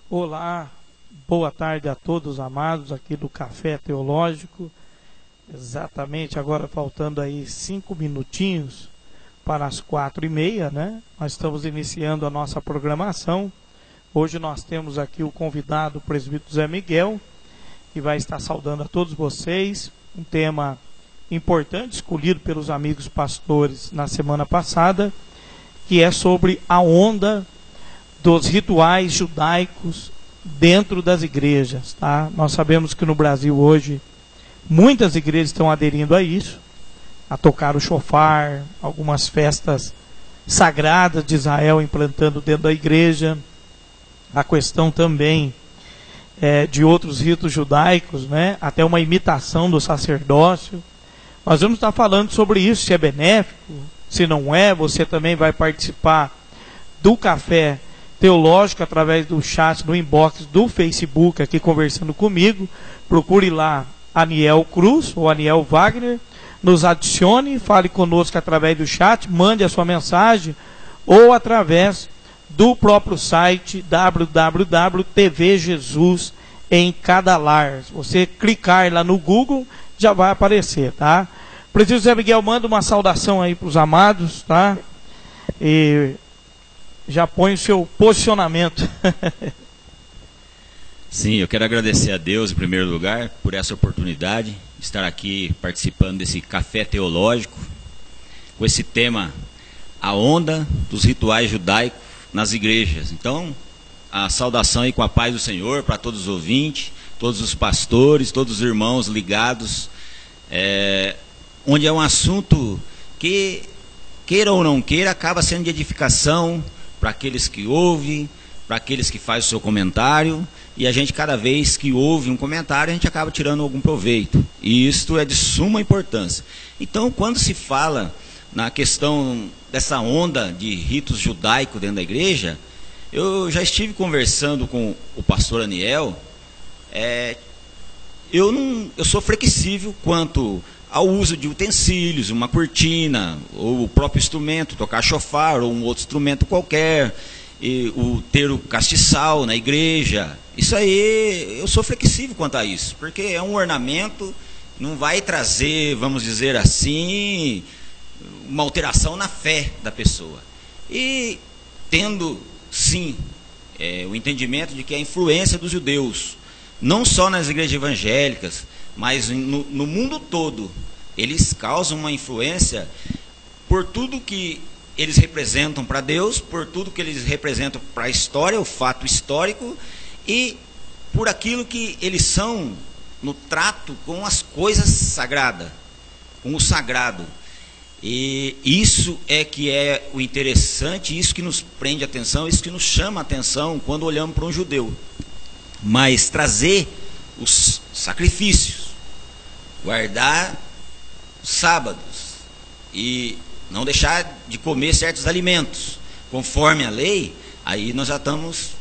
Olá, boa tarde a todos amados aqui do Café Teológico. Exatamente, agora faltando aí 5 minutinhos para as 4h30, né? Nós estamos iniciando a nossa programação. Hoje nós temos aqui o convidado, o presbítero Zé Miguel, que vai estar saudando a todos vocês. Um tema importante, escolhido pelos amigos pastores na semana passada, que é sobre a onda dos rituais judaicos dentro das igrejas, tá? Nós sabemos que no Brasil hoje muitas igrejas estão aderindo a isso, a tocar o shofar, algumas festas sagradas de Israel implantando dentro da igreja, a questão também de outros ritos judaicos, né? Até uma imitação do sacerdócio. Nós vamos estar falando sobre isso, se é benéfico, se não é. Você também vai participar do Café Teológico através do chat, no inbox do Facebook, aqui conversando comigo. Procure lá Aniel Cruz ou Aniel Wagner, nos adicione, fale conosco através do chat, mande a sua mensagem ou através do próprio site www.tv Jesus em cada lar. Se você clicar lá no Google, já vai aparecer, tá? Presbítero Zé Miguel, manda uma saudação aí para os amados, tá? E já põe o seu posicionamento. Sim, eu quero agradecer a Deus em primeiro lugar por essa oportunidade de estar aqui participando desse Café Teológico com esse tema, a onda dos rituais judaicos nas igrejas. Então, a saudação aí com a paz do Senhor para todos os ouvintes, todos os pastores, todos os irmãos ligados, onde é um assunto que, queira ou não queira, acaba sendo de edificação para aqueles que ouvem, para aqueles que fazem o seu comentário, e a gente, cada vez que ouve um comentário, a gente acaba tirando algum proveito, e isto é de suma importância. Então, quando se fala na questão dessa onda de ritos judaicos dentro da igreja, eu já estive conversando com o pastor Aniel. Eu sou flexível quanto ao uso de utensílios, uma cortina, ou o próprio instrumento, tocar chofar, ou um outro instrumento qualquer, e ter o castiçal na igreja. Isso aí, eu sou flexível quanto a isso, porque é um ornamento, não vai trazer, vamos dizer assim, uma alteração na fé da pessoa. E tendo, sim, o entendimento de que a influência dos judeus, não só nas igrejas evangélicas, mas no mundo todo, eles causam uma influência por tudo que eles representam para Deus, por tudo que eles representam para a história, o fato histórico, e por aquilo que eles são no trato com as coisas sagradas, com o sagrado. E isso é que é o interessante, isso que nos prende a atenção, isso que nos chama a atenção quando olhamos para um judeu. Mas trazer os sacrifícios, guardar os sábados e não deixar de comer certos alimentos conforme a lei, aí nós já não estamos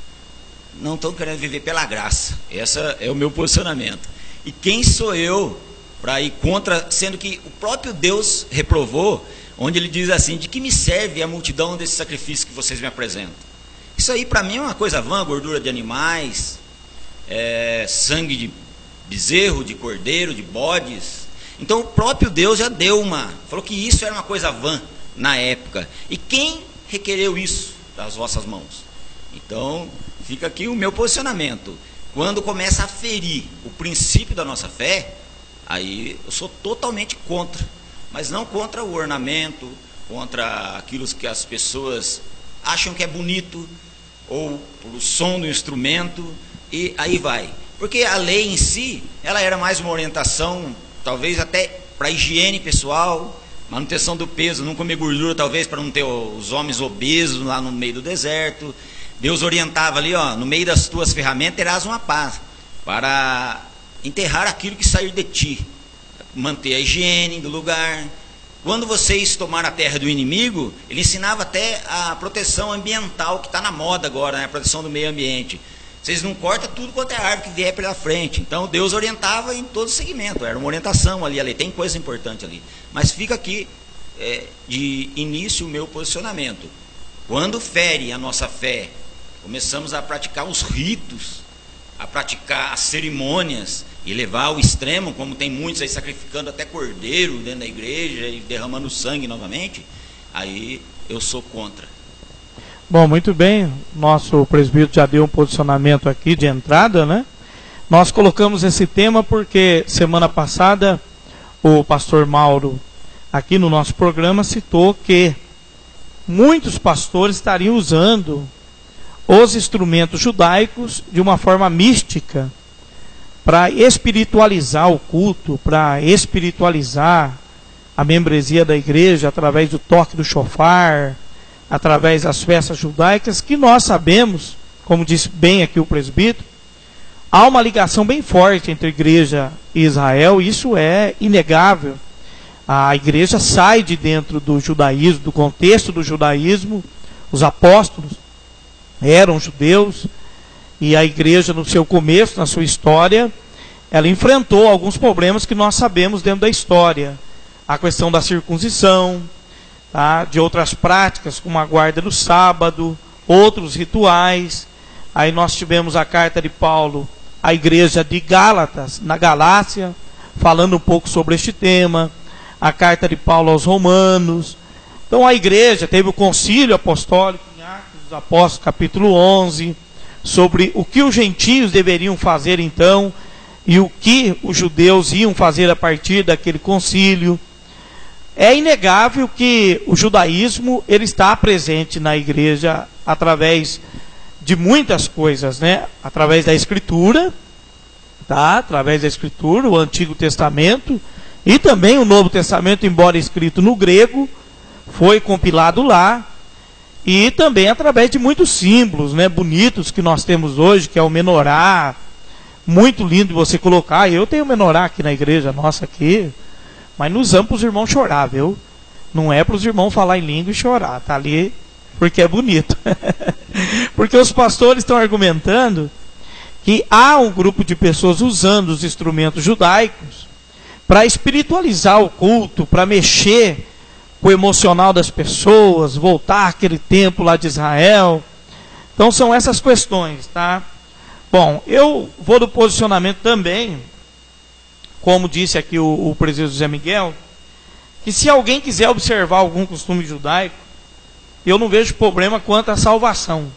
querendo viver pela graça. Esse é o meu posicionamento. E quem sou eu para ir contra, sendo que o próprio Deus reprovou, onde ele diz assim: de que me serve a multidão desses sacrifícios que vocês me apresentam? Isso aí para mim é uma coisa vã, gordura de animais, sangue de bezerro, de cordeiro, de bodes. Então o próprio Deus já falou que isso era uma coisa vã na época. E quem requereu isso das vossas mãos? Então fica aqui o meu posicionamento. Quando começa a ferir o princípio da nossa fé, aí eu sou totalmente contra. Mas não contra o ornamento, contra aquilo que as pessoas acham que é bonito, ou o som do instrumento, e aí vai. Porque a lei em si, ela era mais uma orientação, talvez até para higiene pessoal, manutenção do peso, não comer gordura, talvez para não ter os homens obesos lá no meio do deserto. Deus orientava ali, no meio das tuas ferramentas terás uma pá, para enterrar aquilo que sair de ti, manter a higiene do lugar. Quando vocês tomaram a terra do inimigo, ele ensinava até a proteção ambiental, que está na moda agora, né? A proteção do meio ambiente. Vocês não cortam tudo quanto é árvore que vier pela frente. Então Deus orientava em todo segmento, era uma orientação ali, tem coisa importante ali. Mas fica aqui de início o meu posicionamento. Quando fere a nossa fé Começamos a praticar os ritos, a praticar as cerimônias e levar ao extremo, como tem muitos aí sacrificando até cordeiro dentro da igreja e derramando sangue novamente. Aí eu sou contra. Bom, muito bem, nosso presbítero já deu um posicionamento aqui de entrada, né? Nós colocamos esse tema porque semana passada o pastor Mauro, aqui no nosso programa, citou que muitos pastores estariam usando os instrumentos judaicos de uma forma mística para espiritualizar o culto, para espiritualizar a membresia da igreja através do toque do shofar, através das festas judaicas, que nós sabemos, como disse bem aqui o presbítero, há uma ligação bem forte entre a igreja e Israel, e isso é inegável. A igreja sai de dentro do judaísmo, do contexto do judaísmo. Os apóstolos eram judeus, e a igreja no seu começo, na sua história, ela enfrentou alguns problemas que nós sabemos dentro da história. A questão da circuncisão, tá? De outras práticas, como a guarda do sábado, outros rituais. Aí nós tivemos a carta de Paulo à igreja de Gálatas, na Galácia, falando um pouco sobre este tema. A carta de Paulo aos Romanos. Então a igreja teve o concílio apostólico em Atos dos Apóstolos, capítulo 11, sobre o que os gentios deveriam fazer então, e o que os judeus iam fazer a partir daquele concílio. É inegável que o judaísmo ele está presente na igreja através de muitas coisas, né? Através da Escritura, tá? Através da Escritura, o Antigo Testamento, e também o Novo Testamento, embora escrito no grego, foi compilado lá, e também através de muitos símbolos, né, bonitos que nós temos hoje, que é o menorá, muito lindo de você colocar. Eu tenho menorá aqui na igreja nossa aqui, mas não usamos para os irmãos chorar, viu? Não é para os irmãos falar em língua e chorar, tá ali porque é bonito. Porque os pastores estão argumentando que há um grupo de pessoas usando os instrumentos judaicos para espiritualizar o culto, para mexer com o emocional das pessoas, voltar àquele tempo lá de Israel. Então são essas questões, tá? Bom, eu vou do posicionamento também, como disse aqui o presbítero José Miguel, que se alguém quiser observar algum costume judaico, eu não vejo problema quanto à salvação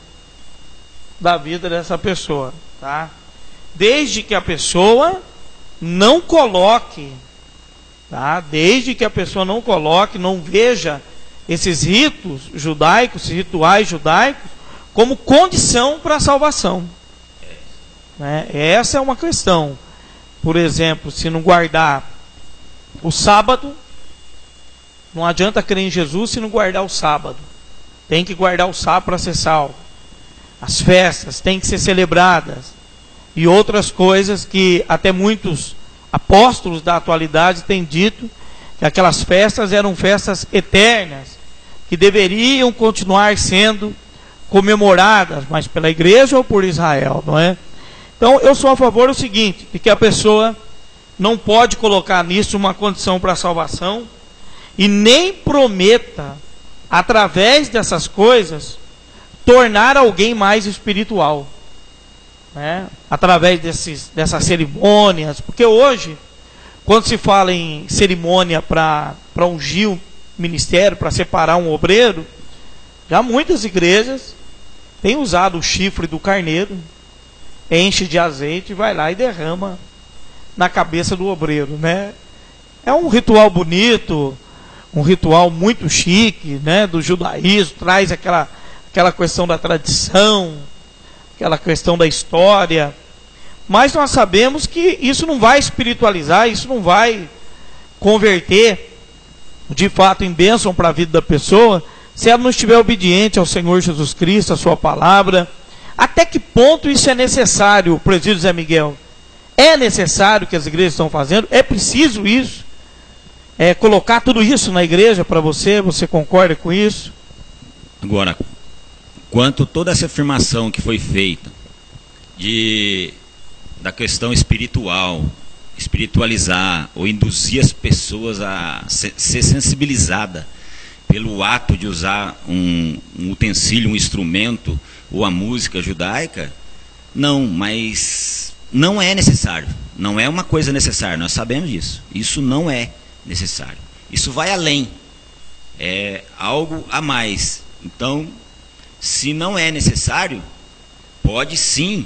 da vida dessa pessoa, tá? Desde que a pessoa não coloque, tá? Desde que a pessoa não coloque, não veja esses ritos judaicos, esses rituais judaicos, como condição para a salvação, né? Essa é uma questão. Por exemplo, se não guardar o sábado, não adianta crer em Jesus se não guardar o sábado. Tem que guardar o sábado para ser salvo. As festas têm que ser celebradas. E outras coisas que até muitos apóstolos da atualidade têm dito que aquelas festas eram festas eternas, que deveriam continuar sendo comemoradas, mas pela igreja ou por Israel, não é? Então eu sou a favor do seguinte, de que a pessoa não pode colocar nisso uma condição para a salvação, e nem prometa, através dessas coisas, tornar alguém mais espiritual, né? Através dessas cerimônias. Porque hoje, quando se fala em cerimônia para ungir um ministério, para separar um obreiro, já muitas igrejas têm usado o chifre do carneiro, enche de azeite e vai lá e derrama na cabeça do obreiro, né? É um ritual bonito, um ritual muito chique, né, do judaísmo, traz aquela questão da tradição, aquela questão da história, mas nós sabemos que isso não vai espiritualizar, isso não vai converter de fato em bênção para a vida da pessoa, se ela não estiver obediente ao Senhor Jesus Cristo, à sua palavra. Até que ponto isso é necessário, presbítero Zé Miguel? É necessário que as igrejas estão fazendo? É preciso isso? Colocar tudo isso na igreja para você? Você concorda com isso? Agora, quanto toda essa afirmação que foi feita da questão espiritual, espiritualizar ou induzir as pessoas a ser sensibilizada pelo ato de usar um utensílio, um instrumento, ou a música judaica, não, mas não é necessário. Não é uma coisa necessária, nós sabemos disso. Isso não é necessário. Isso vai além. É algo a mais. Então, se não é necessário, pode sim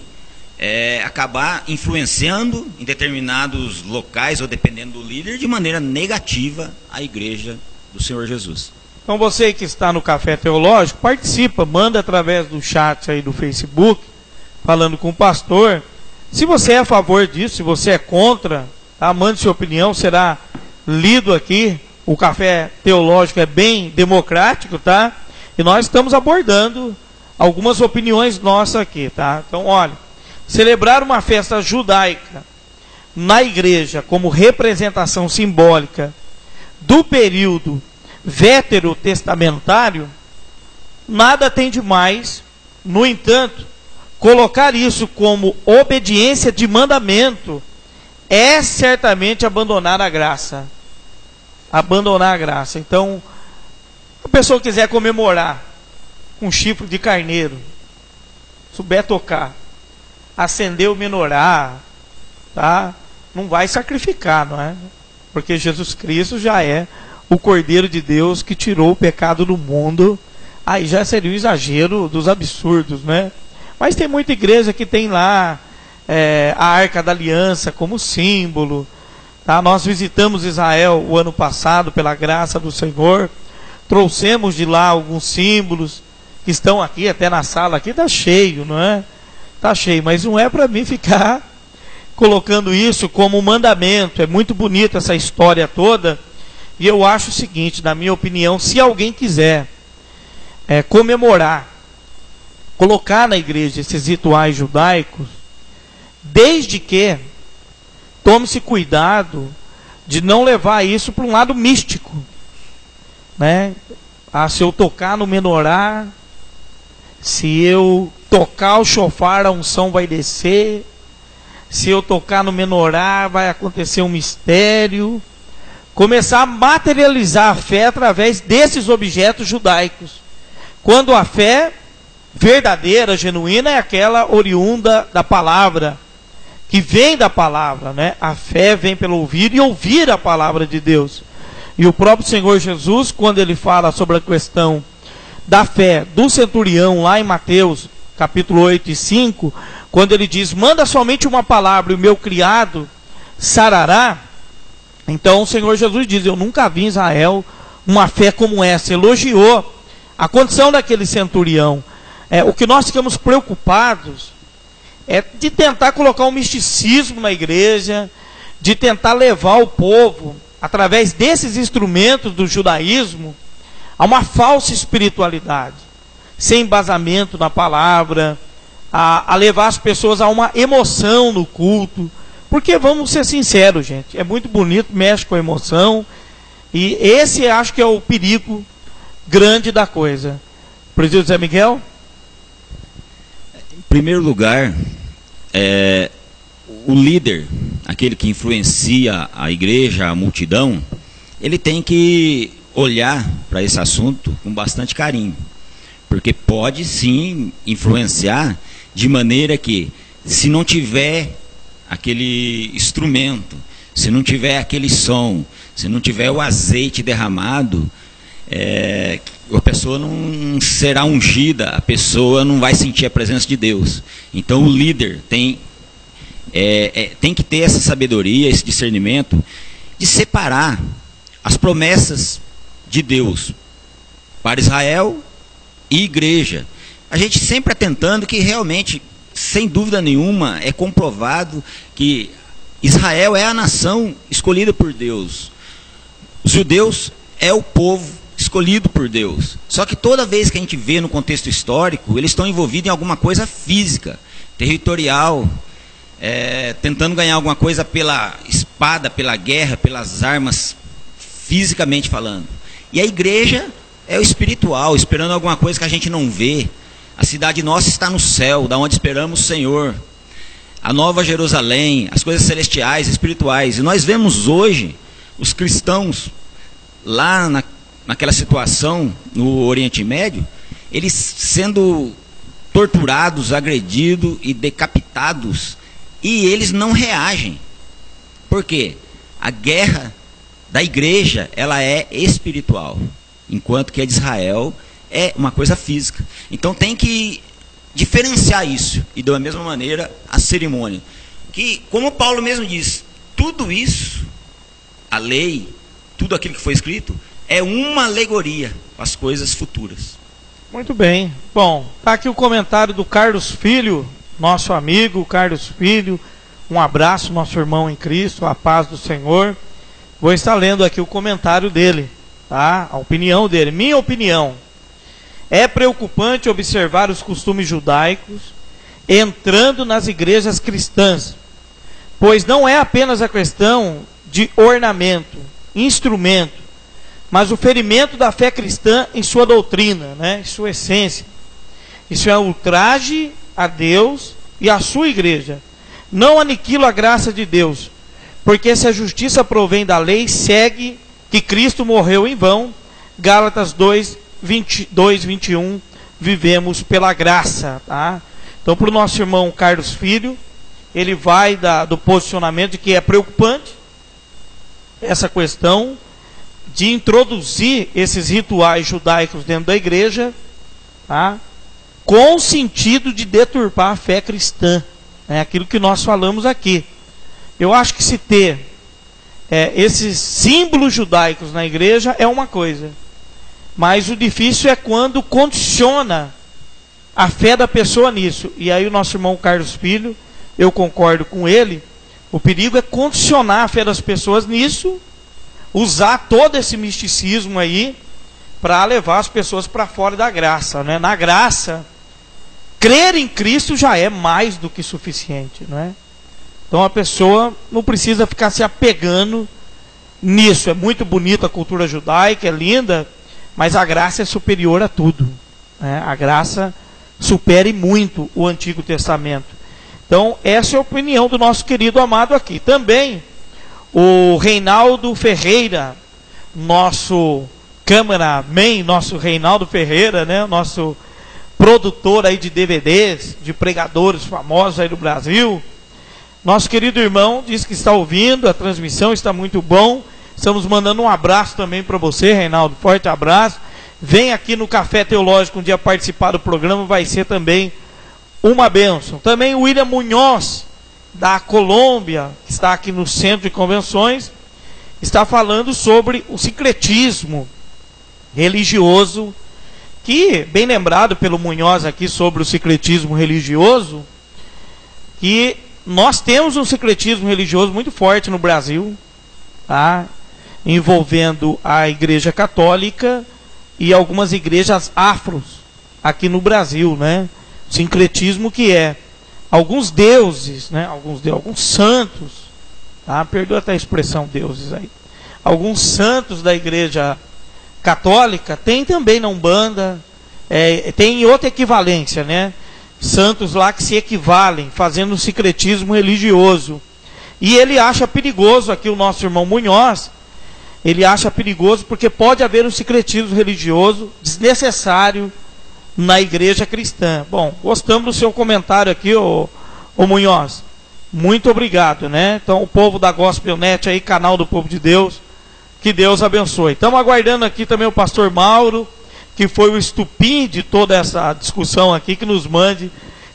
acabar influenciando em determinados locais, ou dependendo do líder, de maneira negativa a igreja do Senhor Jesus. Então você que está no Café Teológico, participa, manda através do chat aí do Facebook, falando com o pastor. Se você é a favor disso, se você é contra, tá? Mande sua opinião, será lido aqui. O Café Teológico é bem democrático, tá? E nós estamos abordando algumas opiniões nossas aqui, tá? Então, olha, celebrar uma festa judaica na igreja como representação simbólica do período veterotestamentário, nada tem de mais. No entanto, colocar isso como obediência de mandamento é certamente abandonar a graça. Abandonar a graça. Então, se a pessoa quiser comemorar com chifre de carneiro, souber tocar, acender o menorá, tá? Não vai sacrificar, não é? Porque Jesus Cristo já é o Cordeiro de Deus que tirou o pecado do mundo. Aí já seria o exagero dos absurdos, né? Mas tem muita igreja que tem lá a Arca da Aliança como símbolo, tá? Nós visitamos Israel o ano passado pela graça do Senhor, trouxemos de lá alguns símbolos que estão aqui, até na sala aqui está cheio, não é? Está cheio, mas não é para mim ficar colocando isso como mandamento. É muito bonita essa história toda, e eu acho o seguinte, na minha opinião, se alguém quiser comemorar, colocar na igreja esses rituais judaicos, desde que tome-se cuidado de não levar isso para um lado místico, né? Se eu tocar no menorá, se eu tocar o shofar, a unção vai descer. Se eu tocar no menorá, vai acontecer um mistério. Começar a materializar a fé através desses objetos judaicos, quando a fé verdadeira, genuína, é aquela oriunda da palavra, que vem da palavra, né? A fé vem pelo ouvir e ouvir a palavra de Deus. E o próprio Senhor Jesus, quando ele fala sobre a questão da fé do centurião, lá em Mateus capítulo 8 e 5, quando ele diz, manda somente uma palavra e o meu criado sarará. Então o Senhor Jesus diz, eu nunca vi em Israel uma fé como essa. Elogiou a condição daquele centurião. O que nós ficamos preocupados é de tentar colocar um misticismo na igreja, de tentar levar o povo, através desses instrumentos do judaísmo, a uma falsa espiritualidade, sem embasamento na palavra, a levar as pessoas a uma emoção no culto. Porque vamos ser sinceros, gente, é muito bonito, mexe com a emoção, e esse acho que é o perigo grande da coisa. Presbítero Zé Miguel? Em primeiro lugar, o líder, aquele que influencia a igreja, a multidão, ele tem que olhar para esse assunto com bastante carinho, porque pode sim influenciar de maneira que, se não tiver aquele instrumento, se não tiver aquele som, se não tiver o azeite derramado, a pessoa não será ungida, a pessoa não vai sentir a presença de Deus. Então o líder tem que ter essa sabedoria, esse discernimento de separar as promessas de Deus para Israel e igreja. A gente sempre atentando que realmente, sem dúvida nenhuma, é comprovado que Israel é a nação escolhida por Deus. Os judeus é o povo escolhido por Deus. Só que toda vez que a gente vê no contexto histórico, eles estão envolvidos em alguma coisa física, territorial, tentando ganhar alguma coisa pela espada, pela guerra, pelas armas, fisicamente falando. E a igreja é o espiritual, esperando alguma coisa que a gente não vê. A cidade nossa está no céu, da onde esperamos o Senhor. A nova Jerusalém, as coisas celestiais, espirituais. E nós vemos hoje os cristãos lá naquela situação no Oriente Médio, eles sendo torturados, agredidos e decapitados, e eles não reagem. Por quê? A guerra da igreja, ela é espiritual, enquanto que a de Israel é uma coisa física. Então tem que diferenciar isso. E da mesma maneira a cerimônia, que, como Paulo mesmo diz, tudo isso, a lei, tudo aquilo que foi escrito, é uma alegoria para as coisas futuras. Muito bem. Bom, está aqui o comentário do Carlos Filho, nosso amigo Carlos Filho. Um abraço, nosso irmão em Cristo, a paz do Senhor. Vou estar lendo aqui o comentário dele, tá? A opinião dele. Minha opinião: é preocupante observar os costumes judaicos entrando nas igrejas cristãs, pois não é apenas a questão de ornamento, instrumento, mas o ferimento da fé cristã em sua doutrina, né, em sua essência. Isso é ultraje a Deus e a sua igreja. Não aniquila a graça de Deus, porque se a justiça provém da lei, segue que Cristo morreu em vão. Gálatas 2:21, vivemos pela graça, tá? Então, para o nosso irmão Carlos Filho, ele vai do posicionamento de que é preocupante essa questão de introduzir esses rituais judaicos dentro da igreja, tá? Com o sentido de deturpar a fé cristã. É aquilo que nós falamos aqui. Eu acho que se ter esses símbolos judaicos na igreja é uma coisa, mas o difícil é quando condiciona a fé da pessoa nisso. E aí o nosso irmão Carlos Filho, eu concordo com ele, o perigo é condicionar a fé das pessoas nisso, usar todo esse misticismo aí para levar as pessoas para fora da graça, né? Na graça, crer em Cristo já é mais do que suficiente, não é? Então a pessoa não precisa ficar se apegando nisso. É muito bonita a cultura judaica, é linda, mas a graça é superior a tudo, né? A graça supera e muito o Antigo Testamento. Então essa é a opinião do nosso querido amado aqui. Também o Reinaldo Ferreira, nosso cameraman, nosso Reinaldo Ferreira, né? Nosso produtor aí de DVDs, de pregadores famosos aí do Brasil. Nosso querido irmão diz que está ouvindo, a transmissão está muito bom. Estamos mandando um abraço também para você, Reinaldo, forte abraço. Vem aqui no Café Teológico um dia participar do programa, vai ser também uma bênção. Também o William Munhoz, da Colômbia, que está aqui no Centro de Convenções, está falando sobre o sincretismo religioso, que, bem lembrado pelo Munhoz aqui sobre o sincretismo religioso, que nós temos um sincretismo religioso muito forte no Brasil, tá? Envolvendo a Igreja Católica e algumas igrejas afros aqui no Brasil, né? Sincretismo que é alguns deuses, né? Alguns santos, tá? Perdoa até a expressão deuses aí. Alguns santos da Igreja Católica tem também na Umbanda, tem outra equivalência, né? Santos lá que se equivalem, fazendo um sincretismo religioso. E ele acha perigoso, aqui o nosso irmão Munhoz, ele acha perigoso porque pode haver um sincretismo religioso desnecessário na igreja cristã. Bom, gostamos do seu comentário aqui, ô Munhoz. Muito obrigado, né? Então o povo da GospelNet aí, canal do povo de Deus, que Deus abençoe. Estamos aguardando aqui também o pastor Mauro, que foi o estupim de toda essa discussão aqui, que nos mande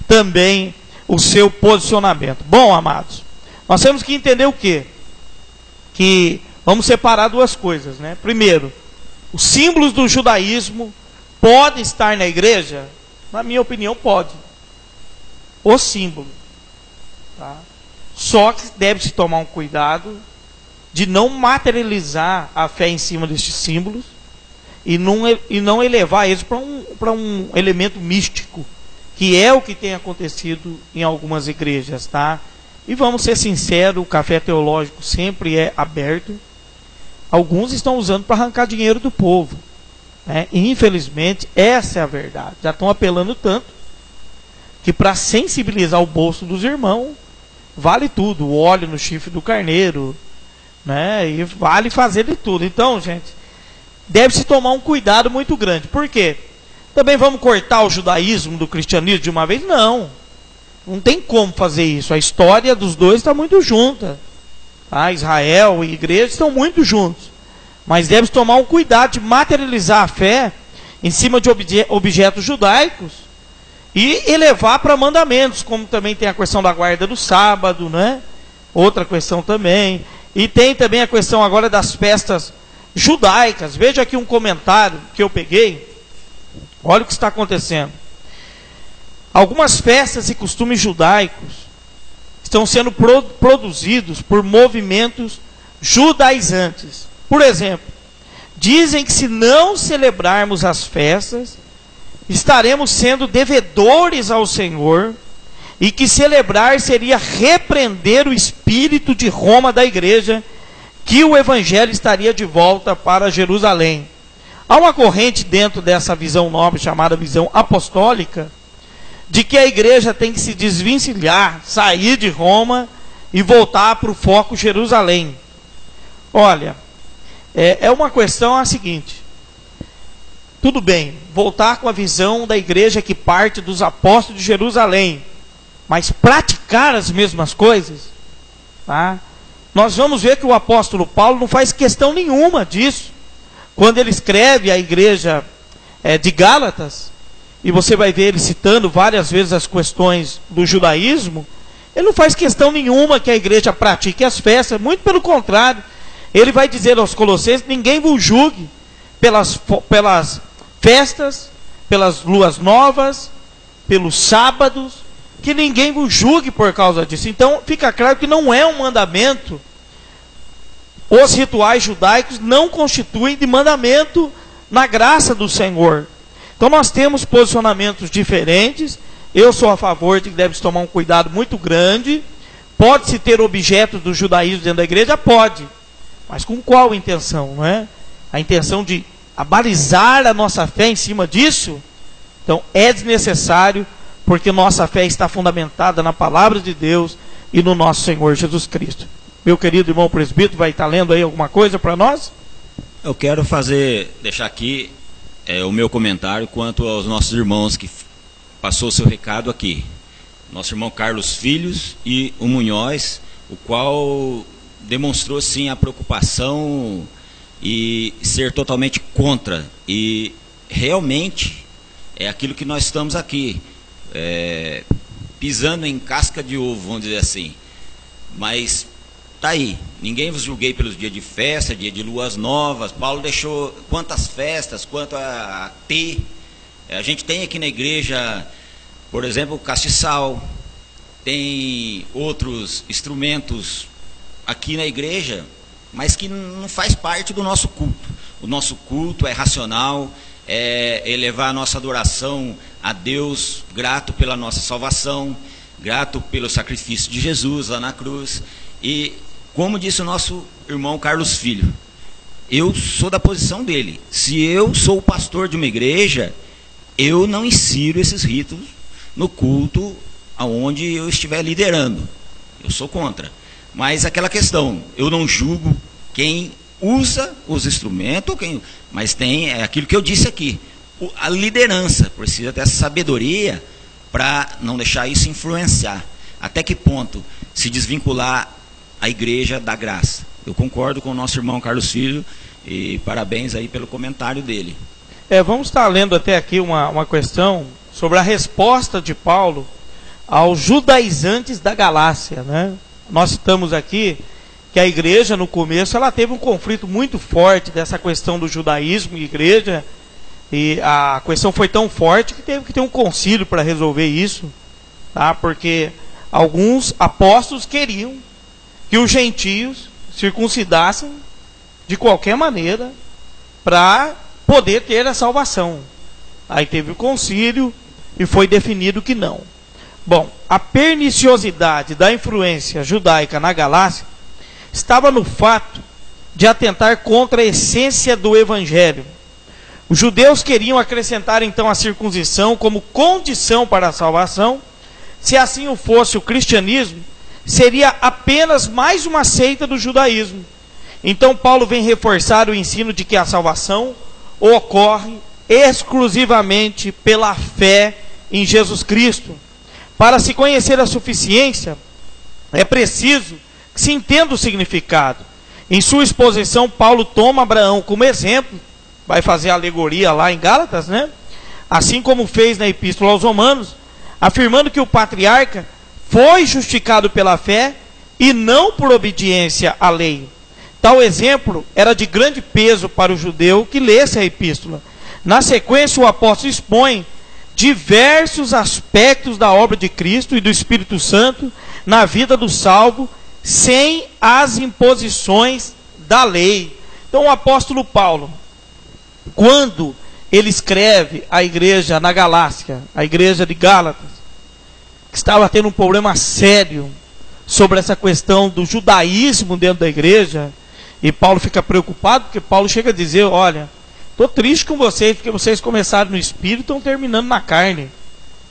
também o seu posicionamento. Bom, amados, nós temos que entender o quê? Que vamos separar duas coisas, né? Primeiro, os símbolos do judaísmo podem estar na igreja? Na minha opinião, pode. O símbolo, tá? Só que deve-se tomar um cuidado de não materializar a fé em cima destes símbolos e não elevar eles para um elemento místico, que é o que tem acontecido em algumas igrejas, tá? E vamos ser sinceros, o Café Teológico sempre é aberto. Alguns estão usando para arrancar dinheiro do povo, né? E, infelizmente, essa é a verdade. Já estão apelando tanto que, para sensibilizar o bolso dos irmãos, vale tudo. O óleo no chifre do carneiro, né? E vale fazer de tudo. Então, gente, deve-se tomar um cuidado muito grande. Por quê? Também vamos cortar o judaísmo do cristianismo de uma vez? Não. Não tem como fazer isso. A história dos dois está muito junta. Tá? Israel e igreja estão muito juntos. Mas deve-se tomar um cuidado de materializar a fé em cima de objetos judaicos e elevar para mandamentos, como também tem a questão da guarda do sábado, né? Outra questão também. E tem também a questão agora das festas judaicas. Veja aqui um comentário que eu peguei. Olha o que está acontecendo. Algumas festas e costumes judaicos estão sendo produzidos por movimentos judaizantes. Por exemplo, dizem que se não celebrarmos as festas, estaremos sendo devedores ao Senhor, e que celebrar seria repreender o espírito de Roma da igreja, que o evangelho estaria de volta para Jerusalém. Há uma corrente dentro dessa visão nova, chamada visão apostólica, de que a igreja tem que se desvencilhar, sair de Roma e voltar para o foco Jerusalém. Olha, é uma questão a seguinte: tudo bem, voltar com a visão da igreja que parte dos apóstolos de Jerusalém, mas praticar as mesmas coisas, tá? Nós vamos ver que o apóstolo Paulo não faz questão nenhuma disso. Quando ele escreve à igreja de Gálatas, e você vai ver ele citando várias vezes as questões do judaísmo, ele não faz questão nenhuma que a igreja pratique as festas, muito pelo contrário. Ele vai dizer aos Colossenses: ninguém vos julgue pelas festas, pelas luas novas, pelos sábados, que ninguém vos julgue por causa disso. Então fica claro que não é um mandamento. Os rituais judaicos não constituem de mandamento na graça do Senhor. Então nós temos posicionamentos diferentes. Eu sou a favor de que deve-se tomar um cuidado muito grande. Pode-se ter objetos do judaísmo dentro da igreja? Pode. Mas com qual intenção, não é? A intenção de abalizar a nossa fé em cima disso? Então é desnecessário, porque nossa fé está fundamentada na palavra de Deus e no nosso Senhor Jesus Cristo. Meu querido irmão presbítero, vai estar lendo aí alguma coisa para nós? Eu quero deixar aqui o meu comentário quanto aos nossos irmãos que passou o seu recado aqui. Nosso irmão Carlos Filhos e o Munhoz, o qual demonstrou sim a preocupação e ser totalmente contra. E realmente é aquilo que nós estamos aqui, pisando em casca de ovo, vamos dizer assim. Mas tá aí, ninguém vos julguei pelos dias de festa, dia de luas novas. Paulo deixou quantas festas, quanto a ter. A gente tem aqui na igreja, por exemplo, o castiçal, tem outros instrumentos aqui na igreja, mas que não faz parte do nosso culto. O nosso culto é racional, é elevar a nossa adoração a Deus, grato pela nossa salvação, grato pelo sacrifício de Jesus lá na cruz. E como disse o nosso irmão Carlos Filho, eu sou da posição dele. Se eu sou o pastor de uma igreja, eu não insiro esses ritos no culto aonde eu estiver liderando. Eu sou contra. Mas aquela questão, eu não julgo quem usa os instrumentos, mas tem aquilo que eu disse aqui. A liderança precisa ter essa sabedoria para não deixar isso influenciar. Até que ponto se desvincular a igreja da graça? Eu concordo com o nosso irmão Carlos Filho e parabéns aí pelo comentário dele. Vamos estar lendo até aqui uma questão sobre a resposta de Paulo aos judaizantes da Galácia, né? Nós citamos aqui que a igreja no começo ela teve um conflito muito forte dessa questão do judaísmo e igreja, e a questão foi tão forte que teve que ter um concílio para resolver isso, tá? Porque alguns apóstolos queriam que os gentios circuncidassem de qualquer maneira para poder ter a salvação. Aí teve o concílio e foi definido que não. Bom, a perniciosidade da influência judaica na Galácia estava no fato de atentar contra a essência do evangelho. Os judeus queriam acrescentar então a circuncisão como condição para a salvação. Se assim o fosse, o cristianismo seria apenas mais uma seita do judaísmo. Então Paulo vem reforçar o ensino de que a salvação ocorre exclusivamente pela fé em Jesus Cristo. Para se conhecer a suficiência, é preciso que se entenda o significado. Em sua exposição, Paulo toma Abraão como exemplo, vai fazer a alegoria lá em Gálatas, né? Assim como fez na Epístola aos Romanos, afirmando que o patriarca foi justificado pela fé e não por obediência à lei. Tal exemplo era de grande peso para o judeu que lesse a epístola. Na sequência, o apóstolo expõe diversos aspectos da obra de Cristo e do Espírito Santo na vida do salvo, sem as imposições da lei. Então o apóstolo Paulo, quando ele escreve à igreja na Galácia, a igreja de Gálatas, que estava tendo um problema sério sobre essa questão do judaísmo dentro da igreja, e Paulo fica preocupado, porque Paulo chega a dizer, olha, estou triste com vocês, porque vocês começaram no espírito e estão terminando na carne,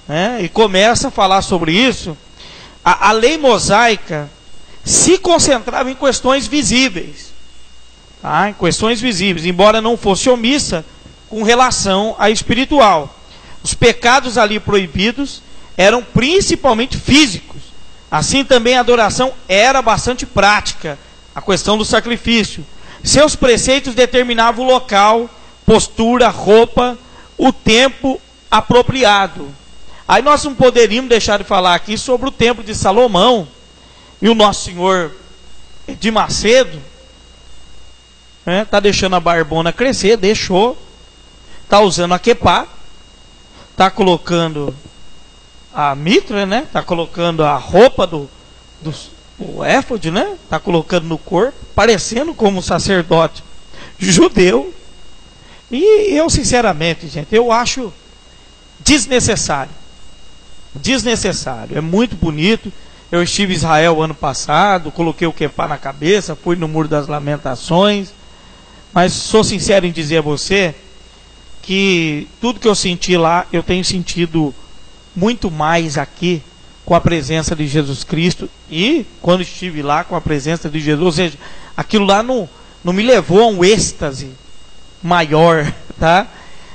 né? E começa a falar sobre isso. A lei mosaica se concentrava em questões visíveis, tá? Em questões visíveis, embora não fosse omissa com relação à espiritual. Os pecados ali proibidos eram principalmente físicos. Assim também a adoração era bastante prática, a questão do sacrifício. Seus preceitos determinavam o local, postura, roupa, o tempo apropriado. Aí nós não poderíamos deixar de falar aqui sobre o templo de Salomão. E o nosso senhor de Macedo está deixando a barbona crescer, deixou, está usando a quepá, está colocando a mitra, né? Está colocando a roupa o éfode, né? Está colocando no corpo, parecendo como um sacerdote judeu. E eu, sinceramente, gente, eu acho desnecessário. Desnecessário. É muito bonito. Eu estive em Israel ano passado, coloquei o quepá na cabeça, fui no Muro das Lamentações. Mas sou sincero em dizer a você que tudo que eu senti lá, eu tenho sentido muito mais aqui com a presença de Jesus Cristo, e quando estive lá com a presença de Jesus, ou seja, aquilo lá não me levou a um êxtase maior, tá?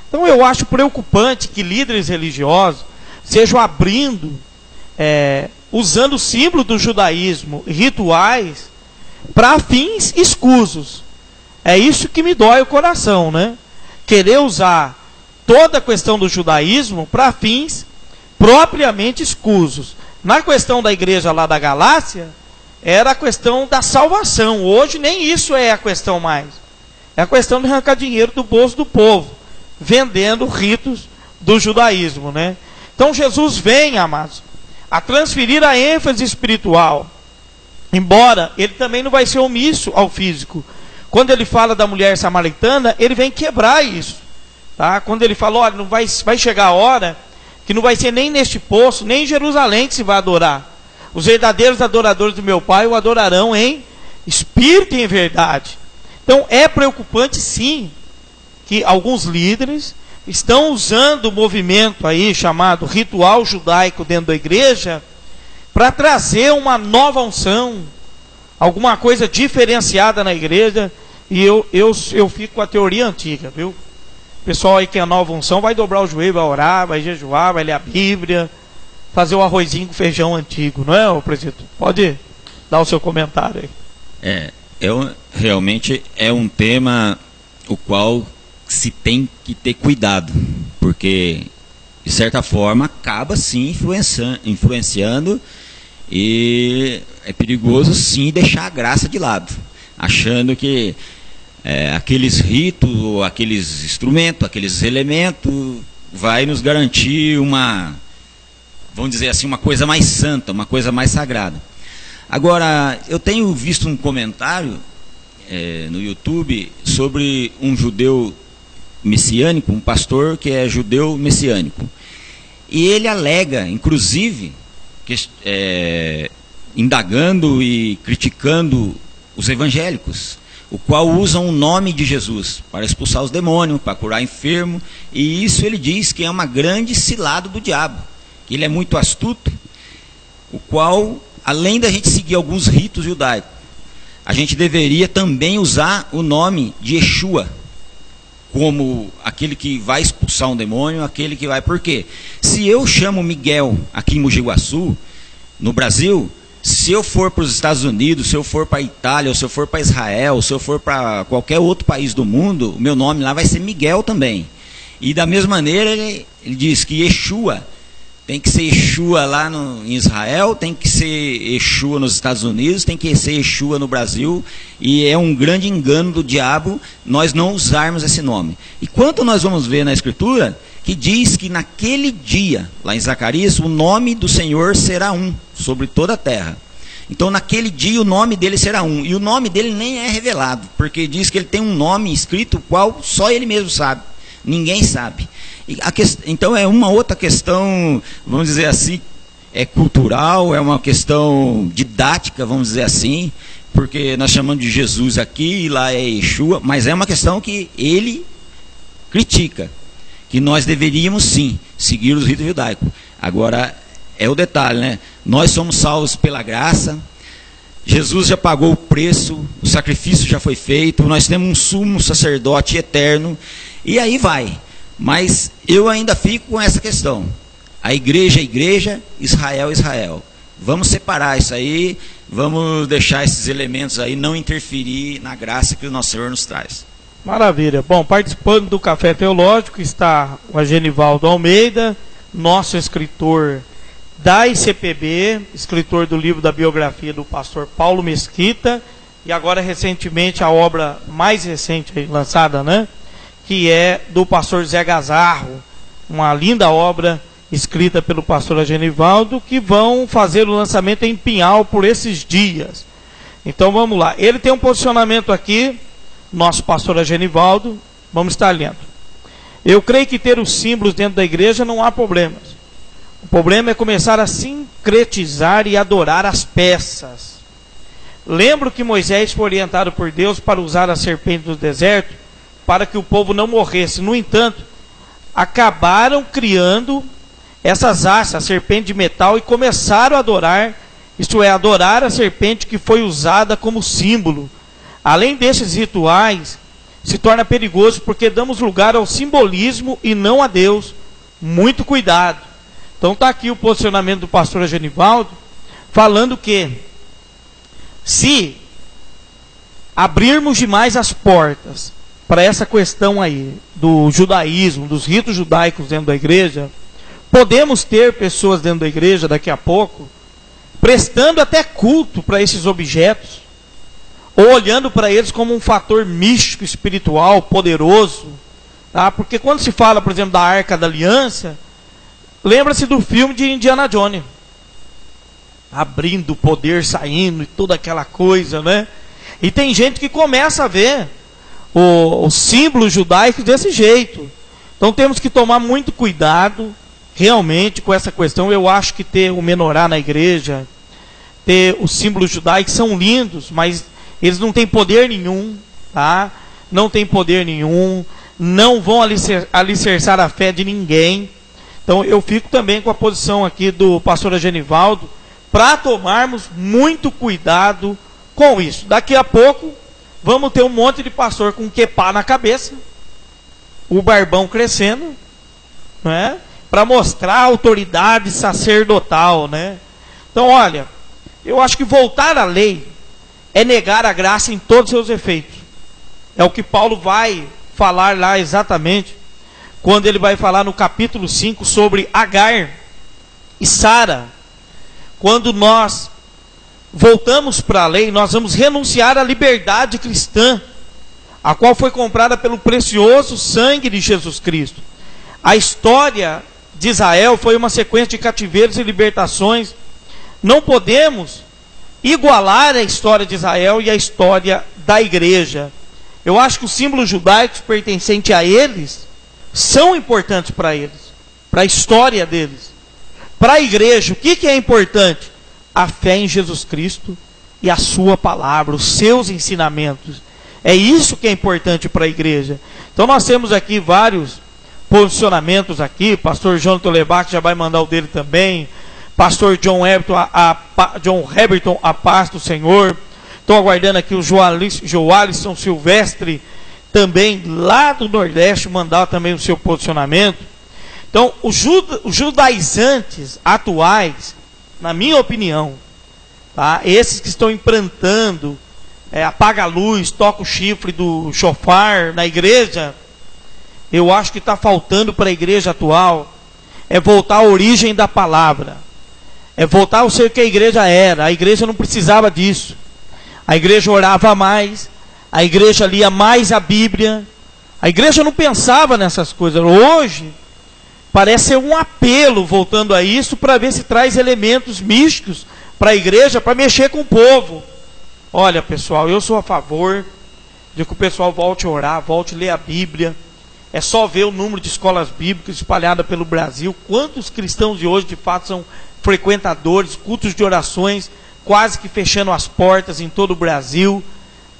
Então eu acho preocupante que líderes religiosos sejam abrindo, usando o símbolo do judaísmo, rituais, para fins escusos. É isso que me dói o coração, né? Querer usar toda a questão do judaísmo para fins propriamente escusos. Na questão da igreja lá da Galácia, era a questão da salvação. Hoje nem isso é a questão mais. É a questão de arrancar dinheiro do bolso do povo, vendendo ritos do judaísmo, né? Então Jesus vem, amados, a transferir a ênfase espiritual. Embora ele também não vai ser omisso ao físico. Quando ele fala da mulher samaritana, ele vem quebrar isso, tá? Quando ele fala, olha, vai chegar a hora que não vai ser nem neste poço, nem em Jerusalém que se vai adorar. Os verdadeiros adoradores do meu Pai o adorarão em espírito e em verdade. Então é preocupante sim, que alguns líderes estão usando o movimento aí chamado ritual judaico dentro da igreja para trazer uma nova unção, alguma coisa diferenciada na igreja. E eu fico com a teoria antiga, viu? O pessoal aí que é a nova unção vai dobrar o joelho, vai orar, vai jejuar, vai ler a Bíblia, fazer o arrozinho com feijão antigo, não é, ô presidente? Pode dar o seu comentário aí. Realmente é um tema o qual se tem que ter cuidado, porque de certa forma acaba sim influenciando, e é perigoso sim deixar a graça de lado, achando que aqueles ritos, ou aqueles instrumentos, aqueles elementos vai nos garantir vamos dizer assim, uma coisa mais santa, uma coisa mais sagrada. Agora, eu tenho visto um comentário no YouTube sobre um judeu messiânico, um pastor que é judeu messiânico, e ele alega, inclusive, indagando e criticando os evangélicos, o qual usam o nome de Jesus para expulsar os demônios, para curar enfermo, e isso ele diz que é uma grande cilada do diabo, que ele é muito astuto, o qual, além da gente seguir alguns ritos judaicos, a gente deveria também usar o nome de Yeshua, como aquele que vai expulsar um demônio, aquele que vai... Por quê? Se eu chamo Miguel aqui em Mogi Guaçu, no Brasil, se eu for para os Estados Unidos, se eu for para a Itália, ou se eu for para Israel, se eu for para qualquer outro país do mundo, o meu nome lá vai ser Miguel também. E da mesma maneira ele diz que Yeshua, tem que ser Yeshua lá em Israel, tem que ser Yeshua nos Estados Unidos, tem que ser Yeshua no Brasil, e é um grande engano do diabo nós não usarmos esse nome. E quanto nós vamos ver na Escritura, que diz que naquele dia, lá em Zacarias, o nome do Senhor será um, sobre toda a terra. Então naquele dia o nome dele será um, e o nome dele nem é revelado, porque diz que ele tem um nome escrito, o qual só ele mesmo sabe, ninguém sabe. Então é uma outra questão, vamos dizer assim, é cultural, é uma questão didática, vamos dizer assim, porque nós chamamos de Jesus aqui e lá é Yeshua, mas é uma questão que ele critica, que nós deveríamos sim seguir os ritos judaicos. Agora é o detalhe, né? Nós somos salvos pela graça, Jesus já pagou o preço, o sacrifício já foi feito, nós temos um sumo sacerdote eterno, e aí vai. Mas eu ainda fico com essa questão. A igreja é igreja, Israel é Israel. Vamos separar isso aí, vamos deixar esses elementos aí não interferir na graça que o nosso Senhor nos traz. Maravilha. Bom, participando do Café Teológico está o Agenivaldo Almeida, nosso escritor da ICPB, escritor do livro da biografia do pastor Paulo Mesquita, e agora recentemente a obra mais recente aí, lançada, né? Que é do pastor Zé Gazarro, uma linda obra escrita pelo pastor Agenivaldo, que vão fazer o lançamento em Pinhal por esses dias. Então vamos lá, ele tem um posicionamento aqui, nosso pastor Agenivaldo, vamos estar lendo. Eu creio que ter os símbolos dentro da igreja não há problemas. O problema é começar a sincretizar e adorar as peças. Lembro que Moisés foi orientado por Deus para usar a serpente do deserto, para que o povo não morresse. No entanto, acabaram criando essas hastes, a serpente de metal, e começaram a adorar, isto é, adorar a serpente que foi usada como símbolo. Além desses rituais, se torna perigoso porque damos lugar ao simbolismo e não a Deus. Muito cuidado. Então está aqui o posicionamento do pastor Agenivaldo, falando que se abrirmos demais as portas para essa questão aí do judaísmo, dos ritos judaicos dentro da igreja, podemos ter pessoas dentro da igreja daqui a pouco prestando até culto para esses objetos, ou olhando para eles como um fator místico, espiritual, poderoso, tá? Porque quando se fala, por exemplo, da Arca da Aliança, lembra-se do filme de Indiana Jones, abrindo o poder, saindo e toda aquela coisa, né? E tem gente que começa a ver os símbolos judaicos desse jeito. Então temos que tomar muito cuidado realmente com essa questão. Eu acho que ter o menorá na igreja, ter os símbolos judaicos são lindos, mas eles não têm poder nenhum, tá? Não tem poder nenhum, não vão alicerçar a fé de ninguém. Então eu fico também com a posição aqui do pastor Agenivaldo, para tomarmos muito cuidado com isso. Daqui a pouco vamos ter um monte de pastor com quepá na cabeça, o barbão crescendo, né? Para mostrar a autoridade sacerdotal, né? Então, olha, eu acho que voltar à lei é negar a graça em todos os seus efeitos. É o que Paulo vai falar lá exatamente, quando ele vai falar no capítulo 5 sobre Agar e Sara. Quando nós voltamos para a lei, nós vamos renunciar à liberdade cristã, a qual foi comprada pelo precioso sangue de Jesus Cristo. A história de Israel foi uma sequência de cativeiros e libertações. Não podemos igualar a história de Israel e a história da igreja. Eu acho que os símbolos judaicos pertencentes a eles são importantes para eles, para a história deles. Para a igreja, o que é importante? A fé em Jesus Cristo e a sua palavra, os seus ensinamentos. É isso que é importante para a igreja. Então nós temos aqui vários posicionamentos aqui. Pastor Jonathan Lebac já vai mandar o dele também. Pastor John Heberton, a paz do Senhor. Estou aguardando aqui o Joalisson Silvestre, também lá do Nordeste, mandar também o seu posicionamento. Então, os judaizantes atuais, na minha opinião, tá? Esses que estão implantando, apaga a luz, toca o chifre do chofar na igreja, eu acho que está faltando para a igreja atual voltar à origem da palavra, voltar ao ser que a igreja era. A igreja não precisava disso. A igreja orava mais, a igreja lia mais a Bíblia, a igreja não pensava nessas coisas. Hoje parece ser um apelo, voltando a isso, para ver se traz elementos místicos para a igreja, para mexer com o povo. Olha, pessoal, eu sou a favor de que o pessoal volte a orar, volte a ler a Bíblia. É só ver o número de escolas bíblicas espalhadas pelo Brasil. Quantos cristãos de hoje, de fato, são frequentadores, cultos de orações, quase que fechando as portas em todo o Brasil.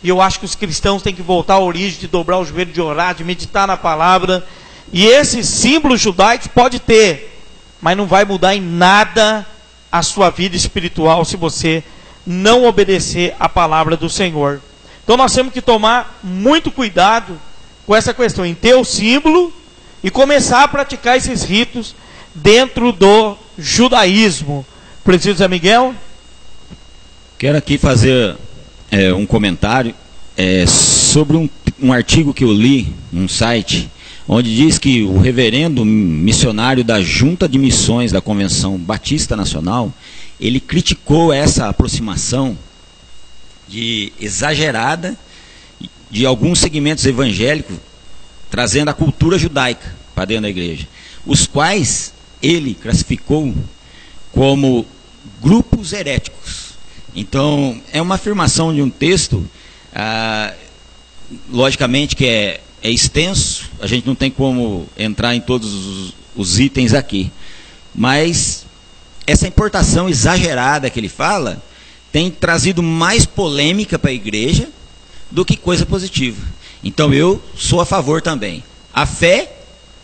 E eu acho que os cristãos têm que voltar à origem, de dobrar o joelho, de orar, de meditar na palavra. E esses símbolos judaicos pode ter, mas não vai mudar em nada a sua vida espiritual se você não obedecer a palavra do Senhor. Então nós temos que tomar muito cuidado com essa questão, em ter o símbolo e começar a praticar esses ritos dentro do judaísmo. Presbítero Zé Miguel? Quero aqui fazer um comentário sobre um artigo que eu li num site, onde diz que o reverendo missionário da Junta de Missões da Convenção Batista Nacional, ele criticou essa aproximação exagerada de alguns segmentos evangélicos, trazendo a cultura judaica para dentro da igreja, os quais ele classificou como grupos heréticos. Então, é uma afirmação de um texto, logicamente que é extenso, a gente não tem como entrar em todos os itens aqui, mas essa importação exagerada que ele fala tem trazido mais polêmica para a igreja do que coisa positiva. Então eu sou a favor também. A fé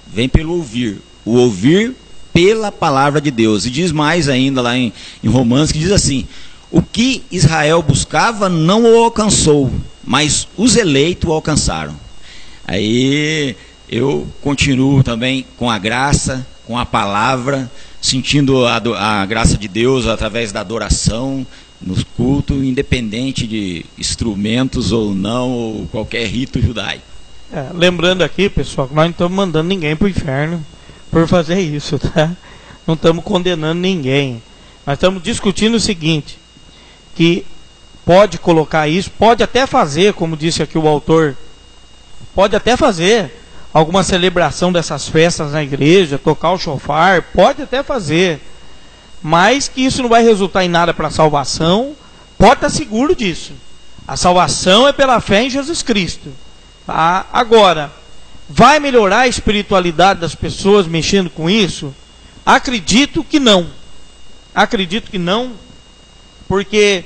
vem pelo ouvir, o ouvir pela palavra de Deus. E diz mais ainda lá em Romanos, que diz assim: o que Israel buscava não o alcançou, mas os eleitos o alcançaram. Aí eu continuo também com a graça, com a palavra, sentindo a graça de Deus através da adoração nos cultos, independente de instrumentos ou não, ou qualquer rito judaico. Lembrando aqui, pessoal, que nós não estamos mandando ninguém para o inferno por fazer isso, tá? Não estamos condenando ninguém. Nós estamos discutindo o seguinte, que pode colocar isso, pode até fazer, como disse aqui o autor, pode até fazer alguma celebração dessas festas na igreja, tocar o chofar, pode até fazer, mas que isso não vai resultar em nada para a salvação. Pode estar seguro disso. A salvação é pela fé em Jesus Cristo, tá? Agora, vai melhorar a espiritualidade das pessoas mexendo com isso? Acredito que não. Acredito que não, porque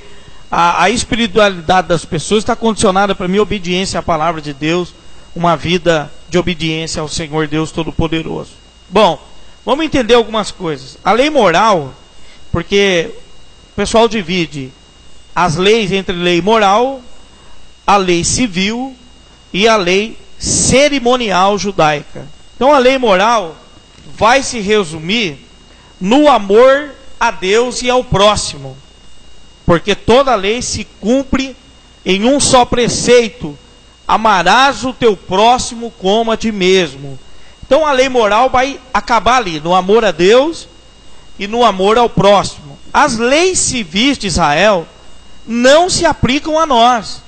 a espiritualidade das pessoas está condicionada para a minha obediência à palavra de Deus, uma vida de obediência ao Senhor Deus Todo-Poderoso. Bom, vamos entender algumas coisas. A lei moral, porque o pessoal divide as leis entre lei moral, a lei civil e a lei cerimonial judaica. Então a lei moral vai se resumir no amor a Deus e ao próximo, porque toda lei se cumpre em um só preceito: amarás o teu próximo como a ti mesmo. Então a lei moral vai acabar ali, no amor a Deus e no amor ao próximo. As leis civis de Israel não se aplicam a nós.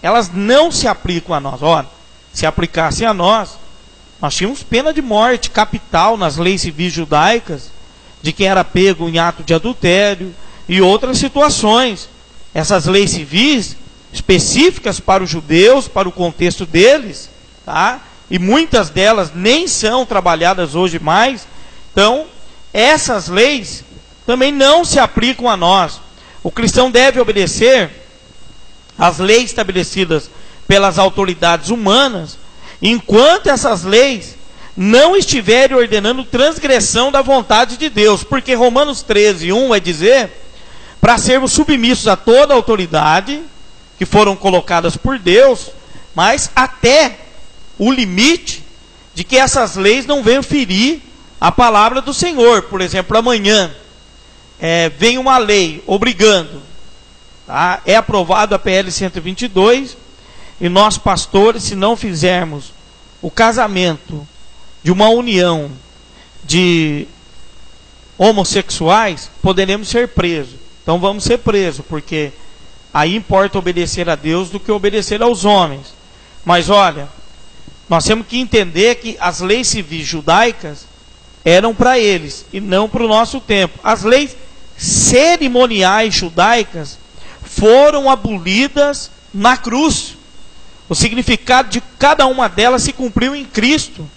Elas não se aplicam a nós. Ora, se aplicassem a nós, nós tínhamos pena de morte capital nas leis civis judaicas, de quem era pego em ato de adultério e outras situações. Essas leis civis específicas para os judeus, para o contexto deles, tá? E muitas delas nem são trabalhadas hoje mais. Então, essas leis também não se aplicam a nós. O cristão deve obedecer às leis estabelecidas pelas autoridades humanas, enquanto essas leis não estiverem ordenando transgressão da vontade de Deus, porque Romanos 13:1 vai dizer para sermos submissos a toda autoridade, que foram colocadas por Deus, mas até o limite de que essas leis não venham ferir a palavra do Senhor. Por exemplo, amanhã vem uma lei obrigando, tá? É aprovado a PL 122, e nós pastores, se não fizermos o casamento de uma união de homossexuais, poderemos ser presos. Então vamos ser presos, porque aí importa obedecer a Deus do que obedecer aos homens. Mas olha, nós temos que entender que as leis civis judaicas eram para eles e não para o nosso tempo. As leis cerimoniais judaicas foram abolidas na cruz. O significado de cada uma delas se cumpriu em Cristo.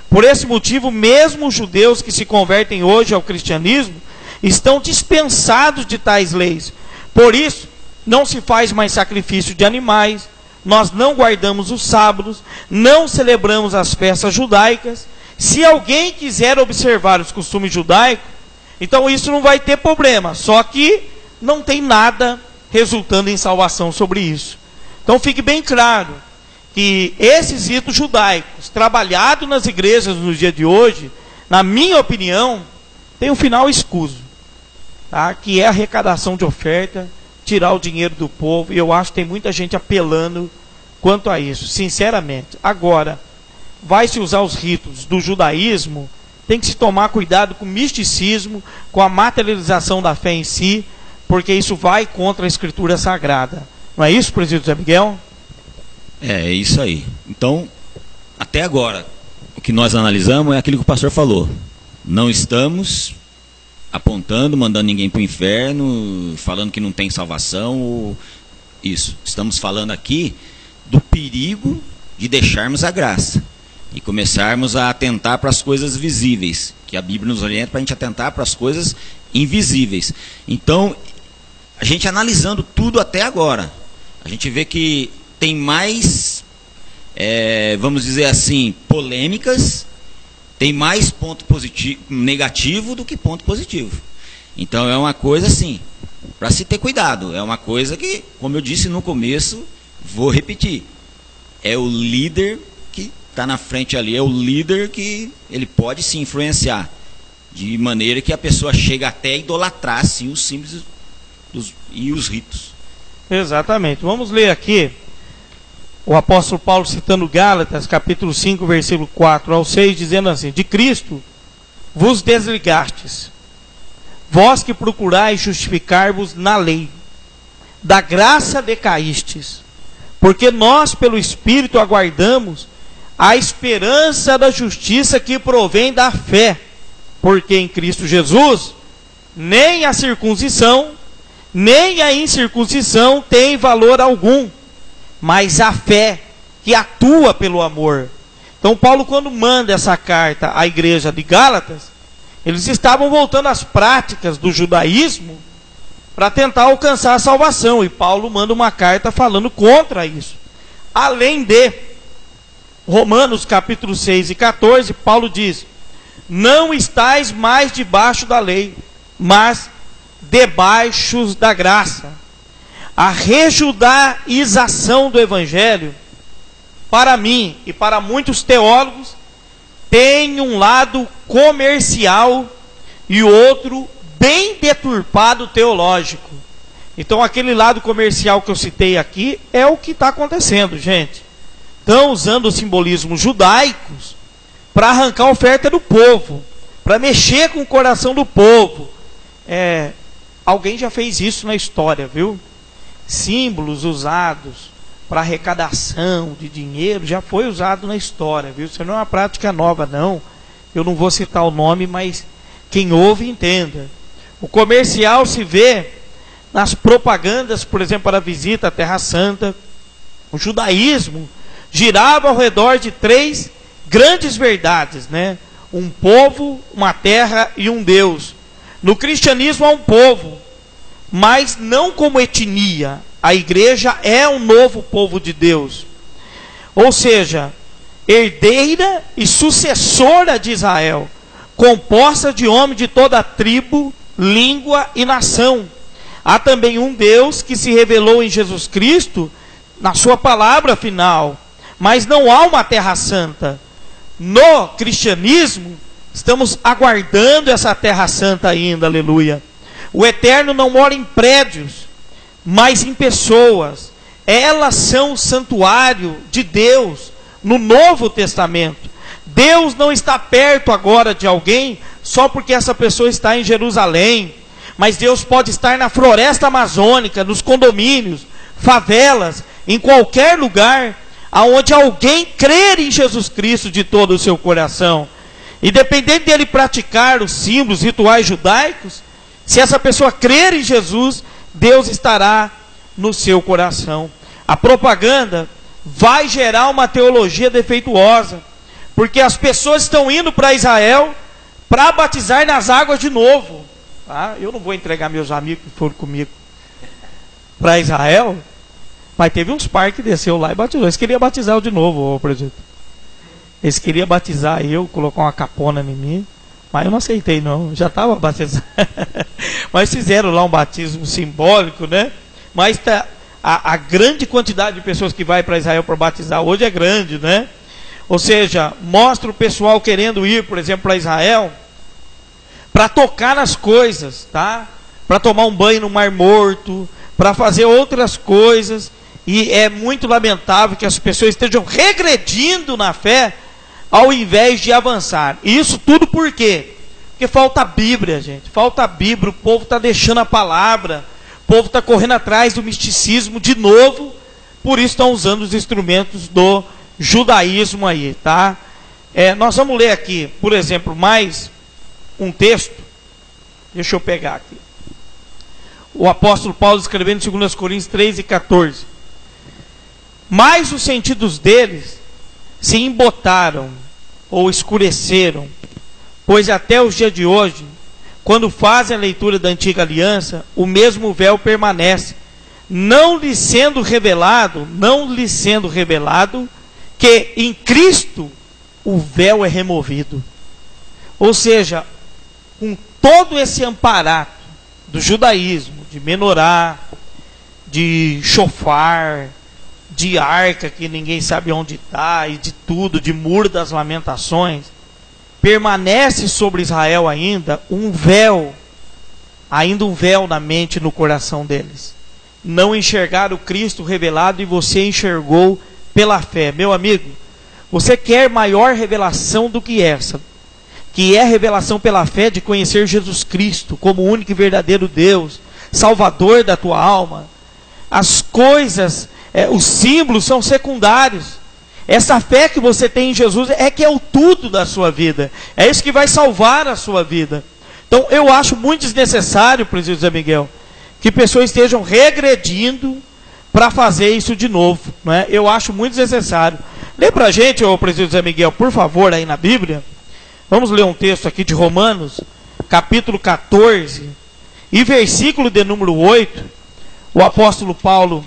Por esse motivo, mesmo os judeus que se convertem hoje ao cristianismo estão dispensados de tais leis. Por isso, não se faz mais sacrifício de animais, nós não guardamos os sábados, não celebramos as festas judaicas. Se alguém quiser observar os costumes judaicos, então isso não vai ter problema, só que não tem nada resultando em salvação sobre isso. Então fique bem claro que esses ritos judaicos, trabalhados nas igrejas no dia de hoje, na minha opinião, tem um final escuso, tá? Que é a arrecadação de oferta, tirar o dinheiro do povo, e eu acho que tem muita gente apelando quanto a isso, sinceramente. Agora, vai-se usar os ritos do judaísmo, tem que se tomar cuidado com o misticismo, com a materialização da fé em si, porque isso vai contra a Escritura Sagrada. Não é isso, presbítero Zé Miguel? É isso aí. Então, até agora, o que nós analisamos é aquilo que o pastor falou. Não estamos apontando, mandando ninguém para o inferno, falando que não tem salvação. Isso. Estamos falando aqui do perigo de deixarmos a graça e começarmos a atentar para as coisas visíveis, que a Bíblia nos orienta para a gente atentar para as coisas invisíveis. Então, a gente analisando tudo até agora, a gente vê que tem mais, vamos dizer assim, polêmicas, tem mais ponto positivo, negativo do que ponto positivo. Então é uma coisa assim, para se ter cuidado, é uma coisa que, como eu disse no começo, vou repetir, é o líder que está na frente ali, é o líder que ele pode se influenciar, de maneira que a pessoa chega até a idolatrar assim, os símbolos e os ritos. Exatamente. Vamos ler aqui o apóstolo Paulo citando Gálatas, capítulo 5, versículo 4 ao 6, dizendo assim: de Cristo vos desligastes, vós que procurais justificar-vos na lei, da graça decaístes, porque nós pelo Espírito aguardamos a esperança da justiça que provém da fé, porque em Cristo Jesus nem a circuncisão nem a incircuncisão tem valor algum, mas a fé que atua pelo amor. Então Paulo, quando manda essa carta à igreja de Gálatas, eles estavam voltando às práticas do judaísmo para tentar alcançar a salvação, e Paulo manda uma carta falando contra isso. Além de Romanos capítulo 6 e 14, Paulo diz: não estais mais debaixo da lei, mas debaixo da graça. A rejudaização do evangelho, para mim e para muitos teólogos, tem um lado comercial e outro bem deturpado teológico. Então aquele lado comercial que eu citei aqui é o que está acontecendo, gente. Estão usando os simbolismos judaicos para arrancar a oferta do povo, para mexer com o coração do povo. Alguém já fez isso na história, viu? Símbolos usados para arrecadação de dinheiro já foi usado na história, viu? Isso não é uma prática nova, não. Eu não vou citar o nome, mas quem ouve entenda. O comercial se vê nas propagandas, por exemplo, para a visita à Terra Santa. O judaísmo girava ao redor de 3 grandes verdades, né? Um povo, uma terra e um Deus. No cristianismo há um povo, mas não como etnia. A igreja é um novo povo de Deus, ou seja, herdeira e sucessora de Israel, composta de homens de toda tribo, língua e nação. Há também um Deus que se revelou em Jesus Cristo, na sua palavra final. Mas não há uma terra santa. No cristianismo, estamos aguardando essa terra santa ainda, aleluia. O eterno não mora em prédios, mas em pessoas. Elas são o santuário de Deus no Novo Testamento. Deus não está perto agora de alguém só porque essa pessoa está em Jerusalém, mas Deus pode estar na floresta amazônica, nos condomínios, favelas, em qualquer lugar aonde alguém crer em Jesus Cristo de todo o seu coração. Independente dele praticar os símbolos, rituais judaicos, se essa pessoa crer em Jesus, Deus estará no seu coração. A propaganda vai gerar uma teologia defeituosa, porque as pessoas estão indo para Israel para batizar nas águas de novo. Tá? Eu não vou entregar meus amigos que foram comigo para Israel, mas teve uns pais que desceu lá e batizou. Eles queriam batizar eu de novo, presidente. Eles queriam batizar eu, colocar uma capona em mim, mas eu não aceitei não, já estava batizado. Mas fizeram lá um batismo simbólico, né? Mas a grande quantidade de pessoas que vai para Israel para batizar hoje é grande, né? Ou seja, mostra o pessoal querendo ir, por exemplo, para Israel, para tocar nas coisas, tá? Para tomar um banho no Mar Morto, para fazer outras coisas. E é muito lamentável que as pessoas estejam regredindo na fé, ao invés de avançar. E isso tudo por quê? Porque falta a Bíblia, gente. Falta a Bíblia, o povo está deixando a palavra, o povo está correndo atrás do misticismo de novo, por isso estão usando os instrumentos do judaísmo aí, tá? Nós vamos ler aqui, por exemplo, mais um texto. Deixa eu pegar aqui. O apóstolo Paulo escrevendo em 2 Coríntios 3:14. Mas os sentidos deles se embotaram ou escureceram, pois até os dias de hoje, quando fazem a leitura da antiga aliança, o mesmo véu permanece, não lhe sendo revelado que em Cristo o véu é removido. Ou seja, com todo esse amparato do judaísmo, de menorá, de chofar, de arca que ninguém sabe onde está, e de tudo, de muro das lamentações, permanece sobre Israel ainda um véu na mente e no coração deles. Não enxergaram o Cristo revelado e você enxergou pela fé. Meu amigo, você quer maior revelação do que essa, que é a revelação pela fé de conhecer Jesus Cristo como o único e verdadeiro Deus, Salvador da tua alma. As coisas, os símbolos são secundários. Essa fé que você tem em Jesus é que é o tudo da sua vida. É isso que vai salvar a sua vida. Então eu acho muito desnecessário, presidente Zé Miguel, que pessoas estejam regredindo para fazer isso de novo, não é? Eu acho muito desnecessário. Lê para a gente, ô presidente Zé Miguel, por favor, aí na Bíblia. Vamos ler um texto aqui de Romanos, capítulo 14, e versículo de número 8. O apóstolo Paulo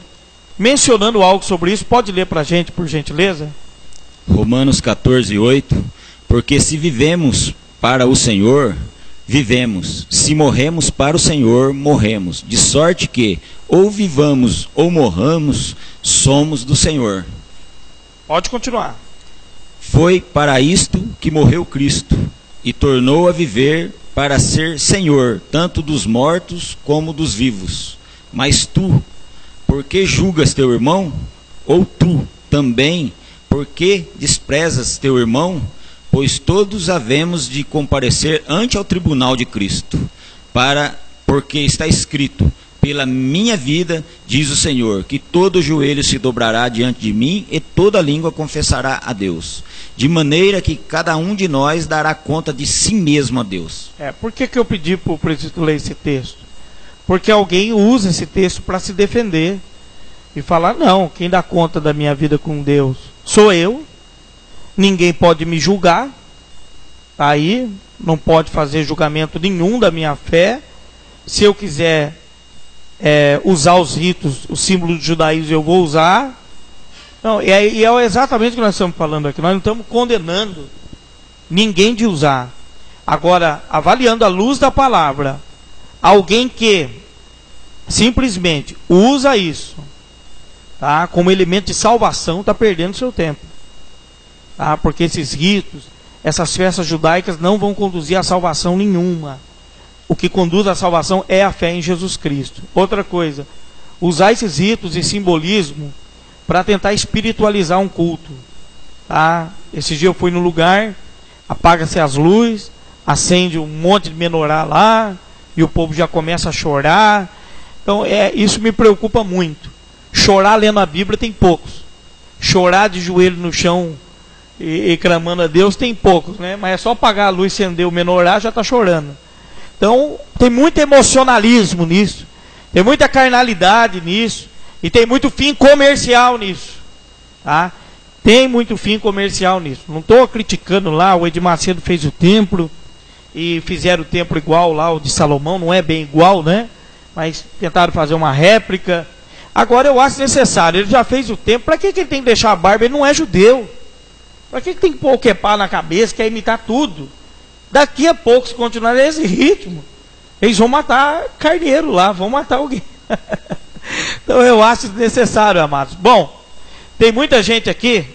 mencionando algo sobre isso. Pode ler para a gente, por gentileza? Romanos 14, 8. Porque se vivemos para o Senhor, vivemos. Se morremos para o Senhor, morremos. De sorte que, ou vivamos ou morramos, somos do Senhor. Pode continuar. Foi para isto que morreu Cristo, e tornou a viver para ser Senhor, tanto dos mortos como dos vivos. Mas tu, por que julgas teu irmão? Ou tu também, por que desprezas teu irmão? Pois todos havemos de comparecer ante ao tribunal de Cristo, porque está escrito: pela minha vida, diz o Senhor, que todo joelho se dobrará diante de mim e toda língua confessará a Deus. De maneira que cada um de nós dará conta de si mesmo a Deus. Por que eu pedi para o presidente ler esse texto? Porque alguém usa esse texto para se defender e falar: não, quem dá conta da minha vida com Deus sou eu, ninguém pode me julgar, aí não pode fazer julgamento nenhum da minha fé. Se eu quiser usar os ritos, os símbolos do judaísmo, eu vou usar. Não, e é exatamente o que nós estamos falando aqui. Nós não estamos condenando ninguém de usar. Agora, avaliando à luz da palavra, alguém que simplesmente usa isso, tá, como elemento de salvação, está perdendo seu tempo, tá? Porque esses ritos, essas festas judaicas não vão conduzir a salvação nenhuma. O que conduz à salvação é a fé em Jesus Cristo. Outra coisa, usar esses ritos e simbolismo para tentar espiritualizar um culto, tá? Esse dia eu fui no lugar, apaga-se as luzes, acende um monte de menorá lá, e o povo já começa a chorar. Então isso me preocupa muito. Chorar lendo a Bíblia tem poucos. Chorar de joelho no chão e clamando a Deus tem poucos, né? Mas é só apagar a luz, acender o menorá, já está chorando. Então tem muito emocionalismo nisso, tem muita carnalidade nisso, e tem muito fim comercial nisso, tá? Tem muito fim comercial nisso. Não estou criticando lá, o Edir Macedo fez o templo e fizeram o templo igual lá, o de Salomão, não é bem igual, né? Mas tentaram fazer uma réplica. Agora eu acho necessário, ele já fez o templo, para que ele tem que deixar a barba? Ele não é judeu. Para que ele tem que pôr o quepá na cabeça, quer imitar tudo? Daqui a pouco, se continuar nesse ritmo, eles vão matar carneiro lá, vão matar alguém. Então eu acho necessário, amados. Bom, tem muita gente aqui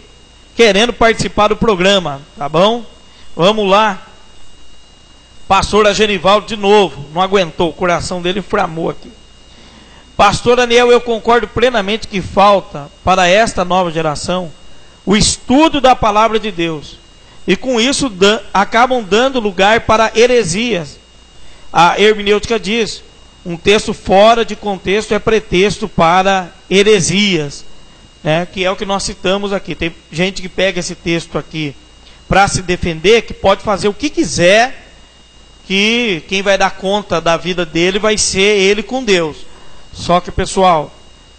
querendo participar do programa, tá bom? Vamos lá. Pastor Agenivaldo de novo, não aguentou, o coração dele inflamou aqui. Pastor Daniel, eu concordo plenamente que falta para esta nova geração o estudo da palavra de Deus. E com isso acabam dando lugar para heresias. A hermenêutica diz, um texto fora de contexto é pretexto para heresias, né? Que é o que nós citamos aqui. Tem gente que pega esse texto aqui para se defender, que pode fazer o que quiser, que quem vai dar conta da vida dele vai ser ele com Deus. Só que, pessoal,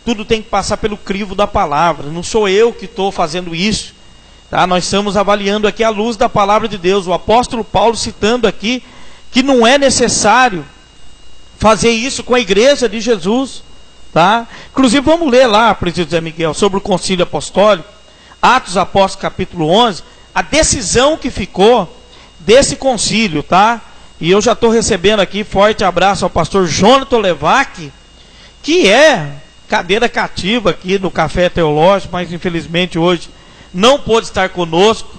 tudo tem que passar pelo crivo da palavra. Não sou eu que estou fazendo isso, tá? Nós estamos avaliando aqui a luz da palavra de Deus. O apóstolo Paulo citando aqui que não é necessário fazer isso com a igreja de Jesus, tá? Inclusive vamos ler lá, presbítero Zé Miguel, sobre o concílio apostólico, Atos Apóstolos capítulo 11, a decisão que ficou desse concílio, tá? E eu já estou recebendo aqui, forte abraço ao pastor Jonathan Levac, que é cadeira cativa aqui no Café Teológico, mas infelizmente hoje não pôde estar conosco.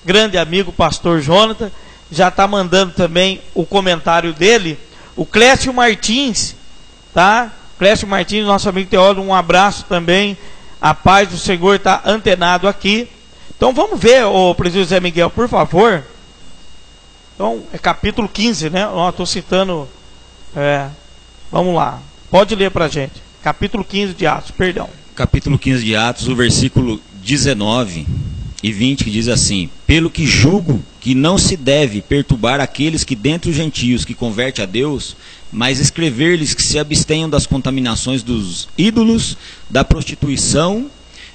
Grande amigo pastor Jonathan, já está mandando também o comentário dele. O Clécio Martins, tá? Clécio Martins, nosso amigo teólogo, um abraço também. A paz do Senhor está antenado aqui. Então vamos ver, o presbítero Zé Miguel, por favor. Então é capítulo 15, né? Estou citando. Vamos lá. Pode ler para a gente. Capítulo 15 de Atos, perdão. Capítulo 15 de Atos, o versículo 19 e 20, que diz assim: pelo que julgo que não se deve perturbar aqueles que dentre os gentios que converte a Deus, mas escrever-lhes que se abstenham das contaminações dos ídolos, da prostituição,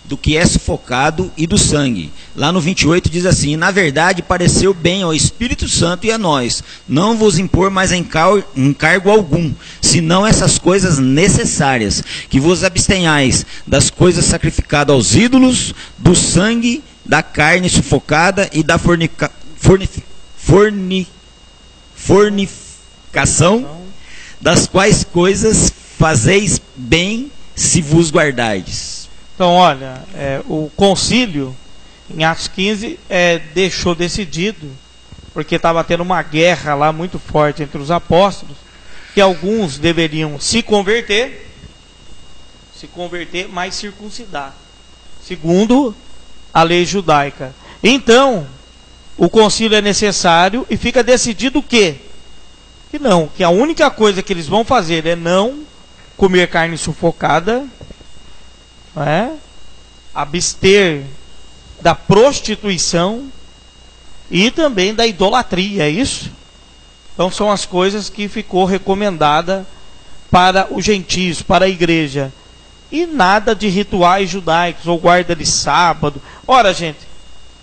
do que é sufocado e do sangue. Lá no 28 diz assim: na verdade pareceu bem ao Espírito Santo e a nós não vos impor mais encargo algum, senão essas coisas necessárias, que vos abstenhais das coisas sacrificadas aos ídolos, do sangue, da carne sufocada e da fornicação, das quais coisas fazeis bem se vos guardardes. Então, olha, o concílio, em Atos 15, deixou decidido, porque estava tendo uma guerra lá muito forte entre os apóstolos, que alguns deveriam se converter, mas circuncidar, segundo a lei judaica. Então, o concílio é necessário e fica decidido o quê? Que a única coisa que eles vão fazer é não comer carne sufocada, abster da prostituição e também da idolatria, é isso? Então são as coisas que ficou recomendada para os gentios, para a igreja. E nada de rituais judaicos ou guarda de sábado. Ora, gente,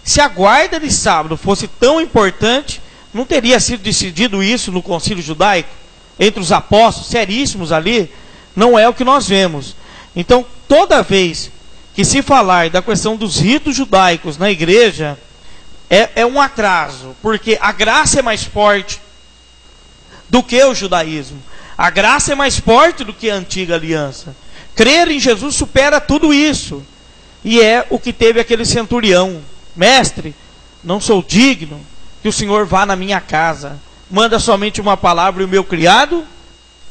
se a guarda de sábado fosse tão importante, não teria sido decidido isso no concílio judaico? Entre os apóstolos, seríssimos ali? Não é o que nós vemos. Então, toda vez que se falar da questão dos ritos judaicos na igreja, é um atraso, porque a graça é mais forte do que o judaísmo. A graça é mais forte do que a antiga aliança. Crer em Jesus supera tudo isso. E é o que teve aquele centurião. Mestre, não sou digno que o Senhor vá na minha casa. Manda somente uma palavra e o meu criado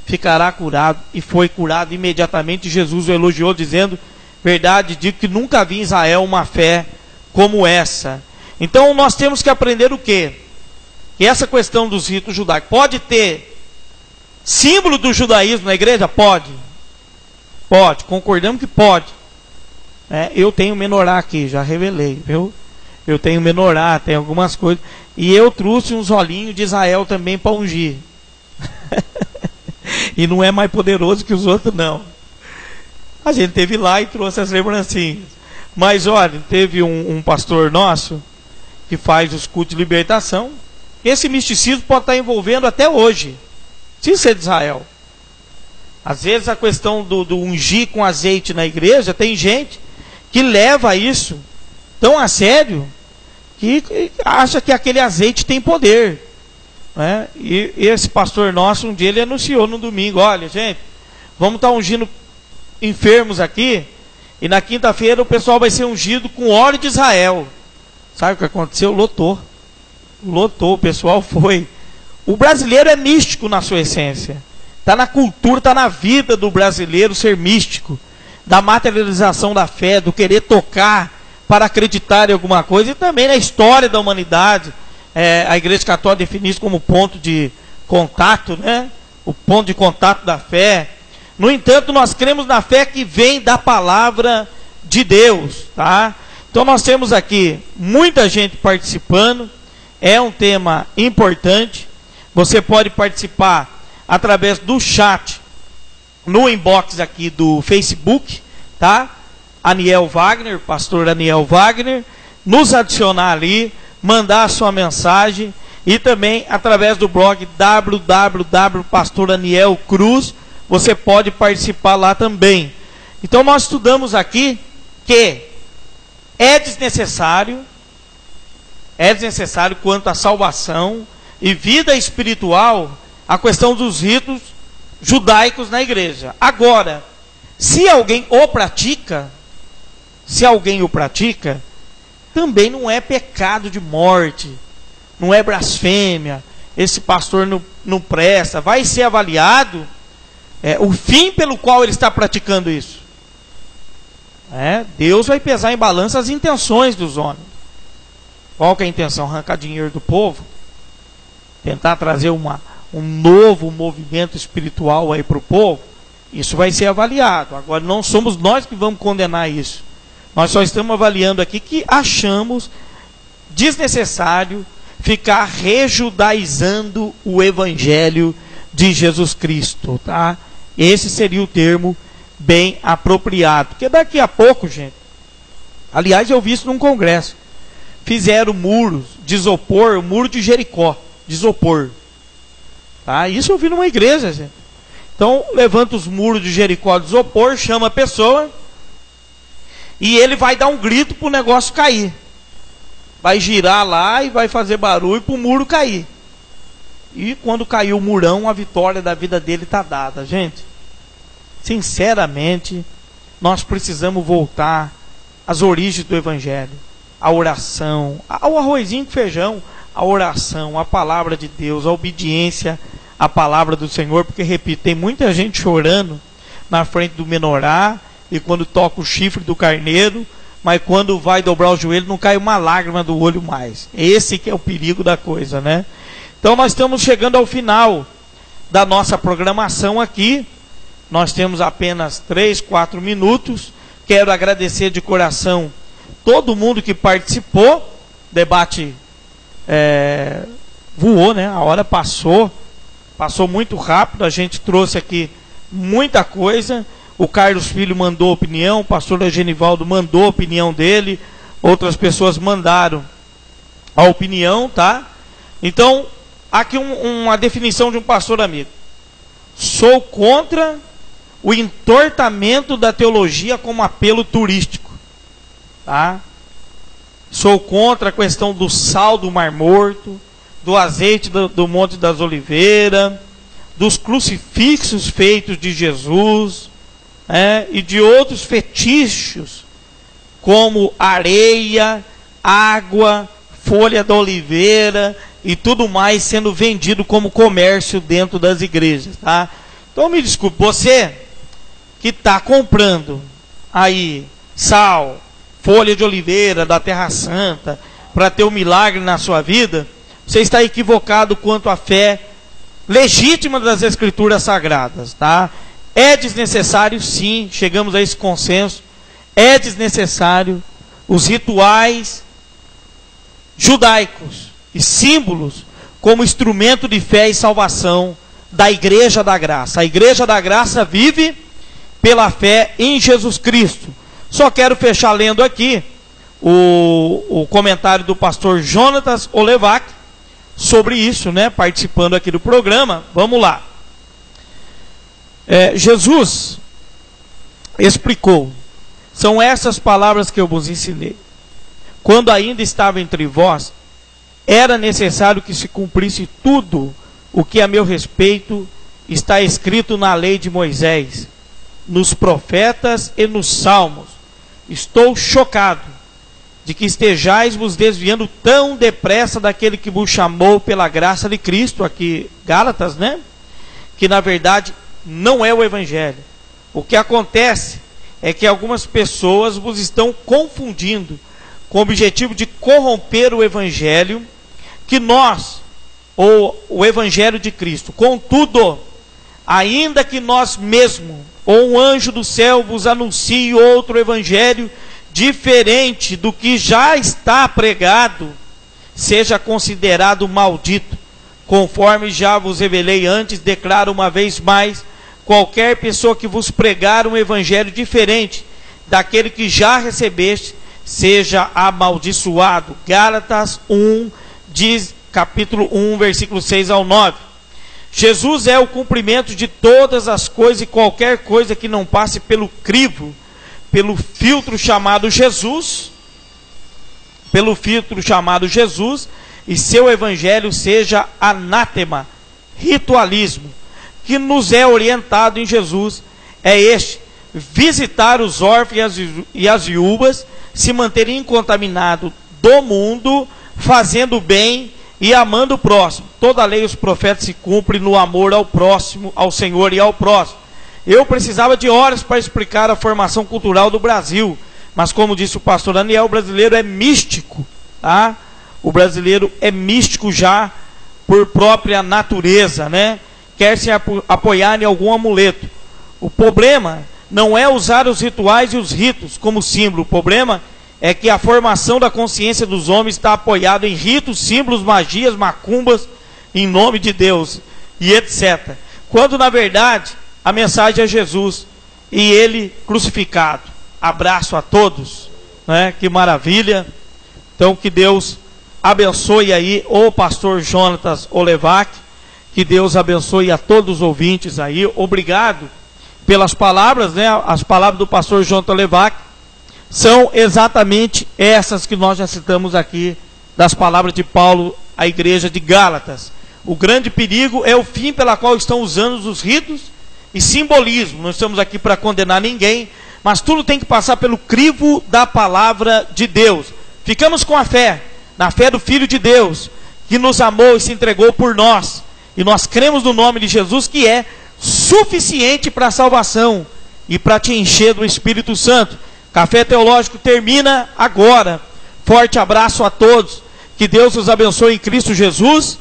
ficará curado. E foi curado imediatamente. Jesus o elogiou dizendo: verdade, digo que nunca vi em Israel uma fé como essa. Então nós temos que aprender o quê? Que essa questão dos ritos judaicos pode ter símbolo do judaísmo na igreja? Pode. Pode, concordamos que pode. Eu tenho menorá aqui, já revelei, viu? Eu tenho menorá, tem algumas coisas. E eu trouxe uns olhinhos de Israel também para ungir. E não é mais poderoso que os outros, não. A gente teve lá e trouxe as lembrancinhas. Mas olha, teve um pastor nosso que faz os cultos de libertação. Esse misticismo pode estar envolvendo até hoje, sem ser de Israel. Às vezes a questão do ungir com azeite na igreja, tem gente que leva isso tão a sério que acha que aquele azeite tem poder, né? E esse pastor nosso, um dia ele anunciou no domingo: olha, gente, vamos estar ungindo enfermos aqui, e na quinta-feira o pessoal vai ser ungido com óleo de Israel. Sabe o que aconteceu? Lotou, o pessoal foi. O brasileiro é místico na sua essência. Está na cultura, está na vida do brasileiro ser místico, da materialização da fé, do querer tocar para acreditar em alguma coisa. E também na história da humanidade, a Igreja Católica define isso como ponto de contato, né? O ponto de contato da fé. No entanto, nós cremos na fé que vem da palavra de Deus, tá? Então nós temos aqui muita gente participando. É um tema importante. Você pode participar através do chat, no inbox aqui do Facebook, tá? Aniel Wagner, pastor Aniel Wagner, nos adicionar ali, mandar a sua mensagem, e também através do blog www.pastoranielcruz, você pode participar lá também. Então nós estudamos aqui que é desnecessário quanto à salvação e vida espiritual, a questão dos ritos judaicos na igreja. Agora, se alguém o pratica, também não é pecado de morte, não é blasfêmia, esse pastor não presta, vai ser avaliado o fim pelo qual ele está praticando isso. Deus vai pesar em balança as intenções dos homens. Qual que é a intenção? Arrancar dinheiro do povo? Tentar trazer um novo movimento espiritual aí para o povo? Isso vai ser avaliado. Agora, não somos nós que vamos condenar isso. Nós só estamos avaliando aqui que achamos desnecessário ficar rejudaizando o Evangelho de Jesus Cristo, tá? Esse seria o termo bem apropriado. Porque daqui a pouco, gente, aliás, eu vi isso num congresso, fizeram muros de isopor, o muro de Jericó, de isopor, tá? Isso eu vi numa igreja, gente. Então, levanta os muros de Jericó de isopor, chama a pessoa, e ele vai dar um grito para o negócio cair. Vai girar lá e vai fazer barulho para o muro cair. E quando cair o murão, a vitória da vida dele está dada. Gente, sinceramente, nós precisamos voltar às origens do Evangelho. A oração, ao arrozinho com feijão, a oração, a palavra de Deus, a obediência à palavra do Senhor. Porque, repito, tem muita gente chorando na frente do menorá, e quando toca o chifre do carneiro, mas quando vai dobrar o joelho não cai uma lágrima do olho mais. Esse que é o perigo da coisa, né? Então nós estamos chegando ao final da nossa programação aqui. Nós temos apenas 3, 4 minutos. Quero agradecer de coração todo mundo que participou. O debate voou, né? A hora passou muito rápido. A gente trouxe aqui muita coisa. O Carlos Filho mandou opinião, o pastor Genivaldo mandou a opinião dele, outras pessoas mandaram a opinião, tá? Então, aqui uma definição de um pastor amigo: sou contra o entortamento da teologia como apelo turístico, tá? Sou contra a questão do sal do Mar Morto, do azeite do Monte das Oliveiras, dos crucifixos feitos de Jesus, e de outros fetiches, como areia, água, folha da oliveira e tudo mais sendo vendido como comércio dentro das igrejas, tá? Então me desculpe, você que está comprando aí sal, folha de oliveira da Terra Santa para ter um milagre na sua vida, você está equivocado quanto à fé legítima das Escrituras Sagradas, tá? É desnecessário, sim, chegamos a esse consenso, é desnecessário os rituais judaicos e símbolos como instrumento de fé e salvação da Igreja da Graça. A Igreja da Graça vive pela fé em Jesus Cristo. Só quero fechar lendo aqui o comentário do pastor Jonatas Olevac sobre isso, né? Participando aqui do programa. Vamos lá. Jesus explicou: são essas palavras que eu vos ensinei. Quando ainda estava entre vós, era necessário que se cumprisse tudo o que a meu respeito está escrito na lei de Moisés, nos profetas e nos salmos. Estou chocado de que estejais vos desviando tão depressa daquele que vos chamou pela graça de Cristo, aqui Gálatas, né? Que na verdade não é o Evangelho. O que acontece é que algumas pessoas vos estão confundindo com o objetivo de corromper o Evangelho que nós, ou o Evangelho de Cristo. Contudo, ainda que nós mesmos, ou um anjo do céu vos anuncie outro Evangelho diferente do que já está pregado, seja considerado maldito. Conforme já vos revelei antes, declaro uma vez mais: qualquer pessoa que vos pregar um evangelho diferente daquele que já recebeste, seja amaldiçoado. Gálatas 1, diz, capítulo 1, versículo 6 ao 9. Jesus é o cumprimento de todas as coisas, e qualquer coisa que não passe pelo crivo, pelo filtro chamado Jesus, e seu evangelho seja anátema, ritualismo, que nos é orientado em Jesus, é este: visitar os órfãos e as viúvas, se manterem incontaminados do mundo, fazendo bem e amando o próximo. Toda a lei e os profetas se cumprem no amor ao próximo, ao Senhor e ao próximo. Eu precisava de horas para explicar a formação cultural do Brasil, mas como disse o pastor Daniel, o brasileiro é místico, tá? O brasileiro é místico já por própria natureza, né? Quer se apoiar em algum amuleto. O problema não é usar os rituais e os ritos como símbolo. O problema é que a formação da consciência dos homens está apoiada em ritos, símbolos, magias, macumbas, em nome de Deus e etc. Quando na verdade a mensagem é Jesus e Ele crucificado. Abraço a todos, né? Que maravilha. Então que Deus abençoe aí o pastor Jonatas Olevac, que Deus abençoe a todos os ouvintes aí. Obrigado pelas palavras, né? As palavras do pastor Jonatas Olevac são exatamente essas que nós já citamos aqui, das palavras de Paulo à igreja de Gálatas. O grande perigo é o fim pela qual estão usando os ritos e simbolismo. Não estamos aqui para condenar ninguém, mas tudo tem que passar pelo crivo da palavra de Deus. Ficamos com a fé, na fé do Filho de Deus, que nos amou e se entregou por nós, e nós cremos no nome de Jesus, que é suficiente para a salvação e para te encher do Espírito Santo. Café Teológico termina agora. Forte abraço a todos, que Deus os abençoe em Cristo Jesus.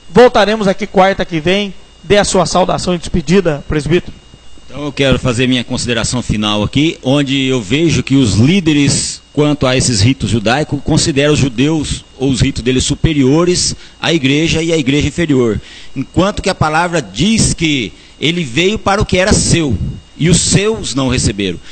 Voltaremos aqui quarta que vem. Dê a sua saudação e despedida, presbítero. Então eu quero fazer minha consideração final aqui, onde eu vejo que os líderes, quanto a esses ritos judaicos, consideram os judeus ou os ritos deles superiores à igreja e à igreja inferior, enquanto que a palavra diz que ele veio para o que era seu, e os seus não receberam.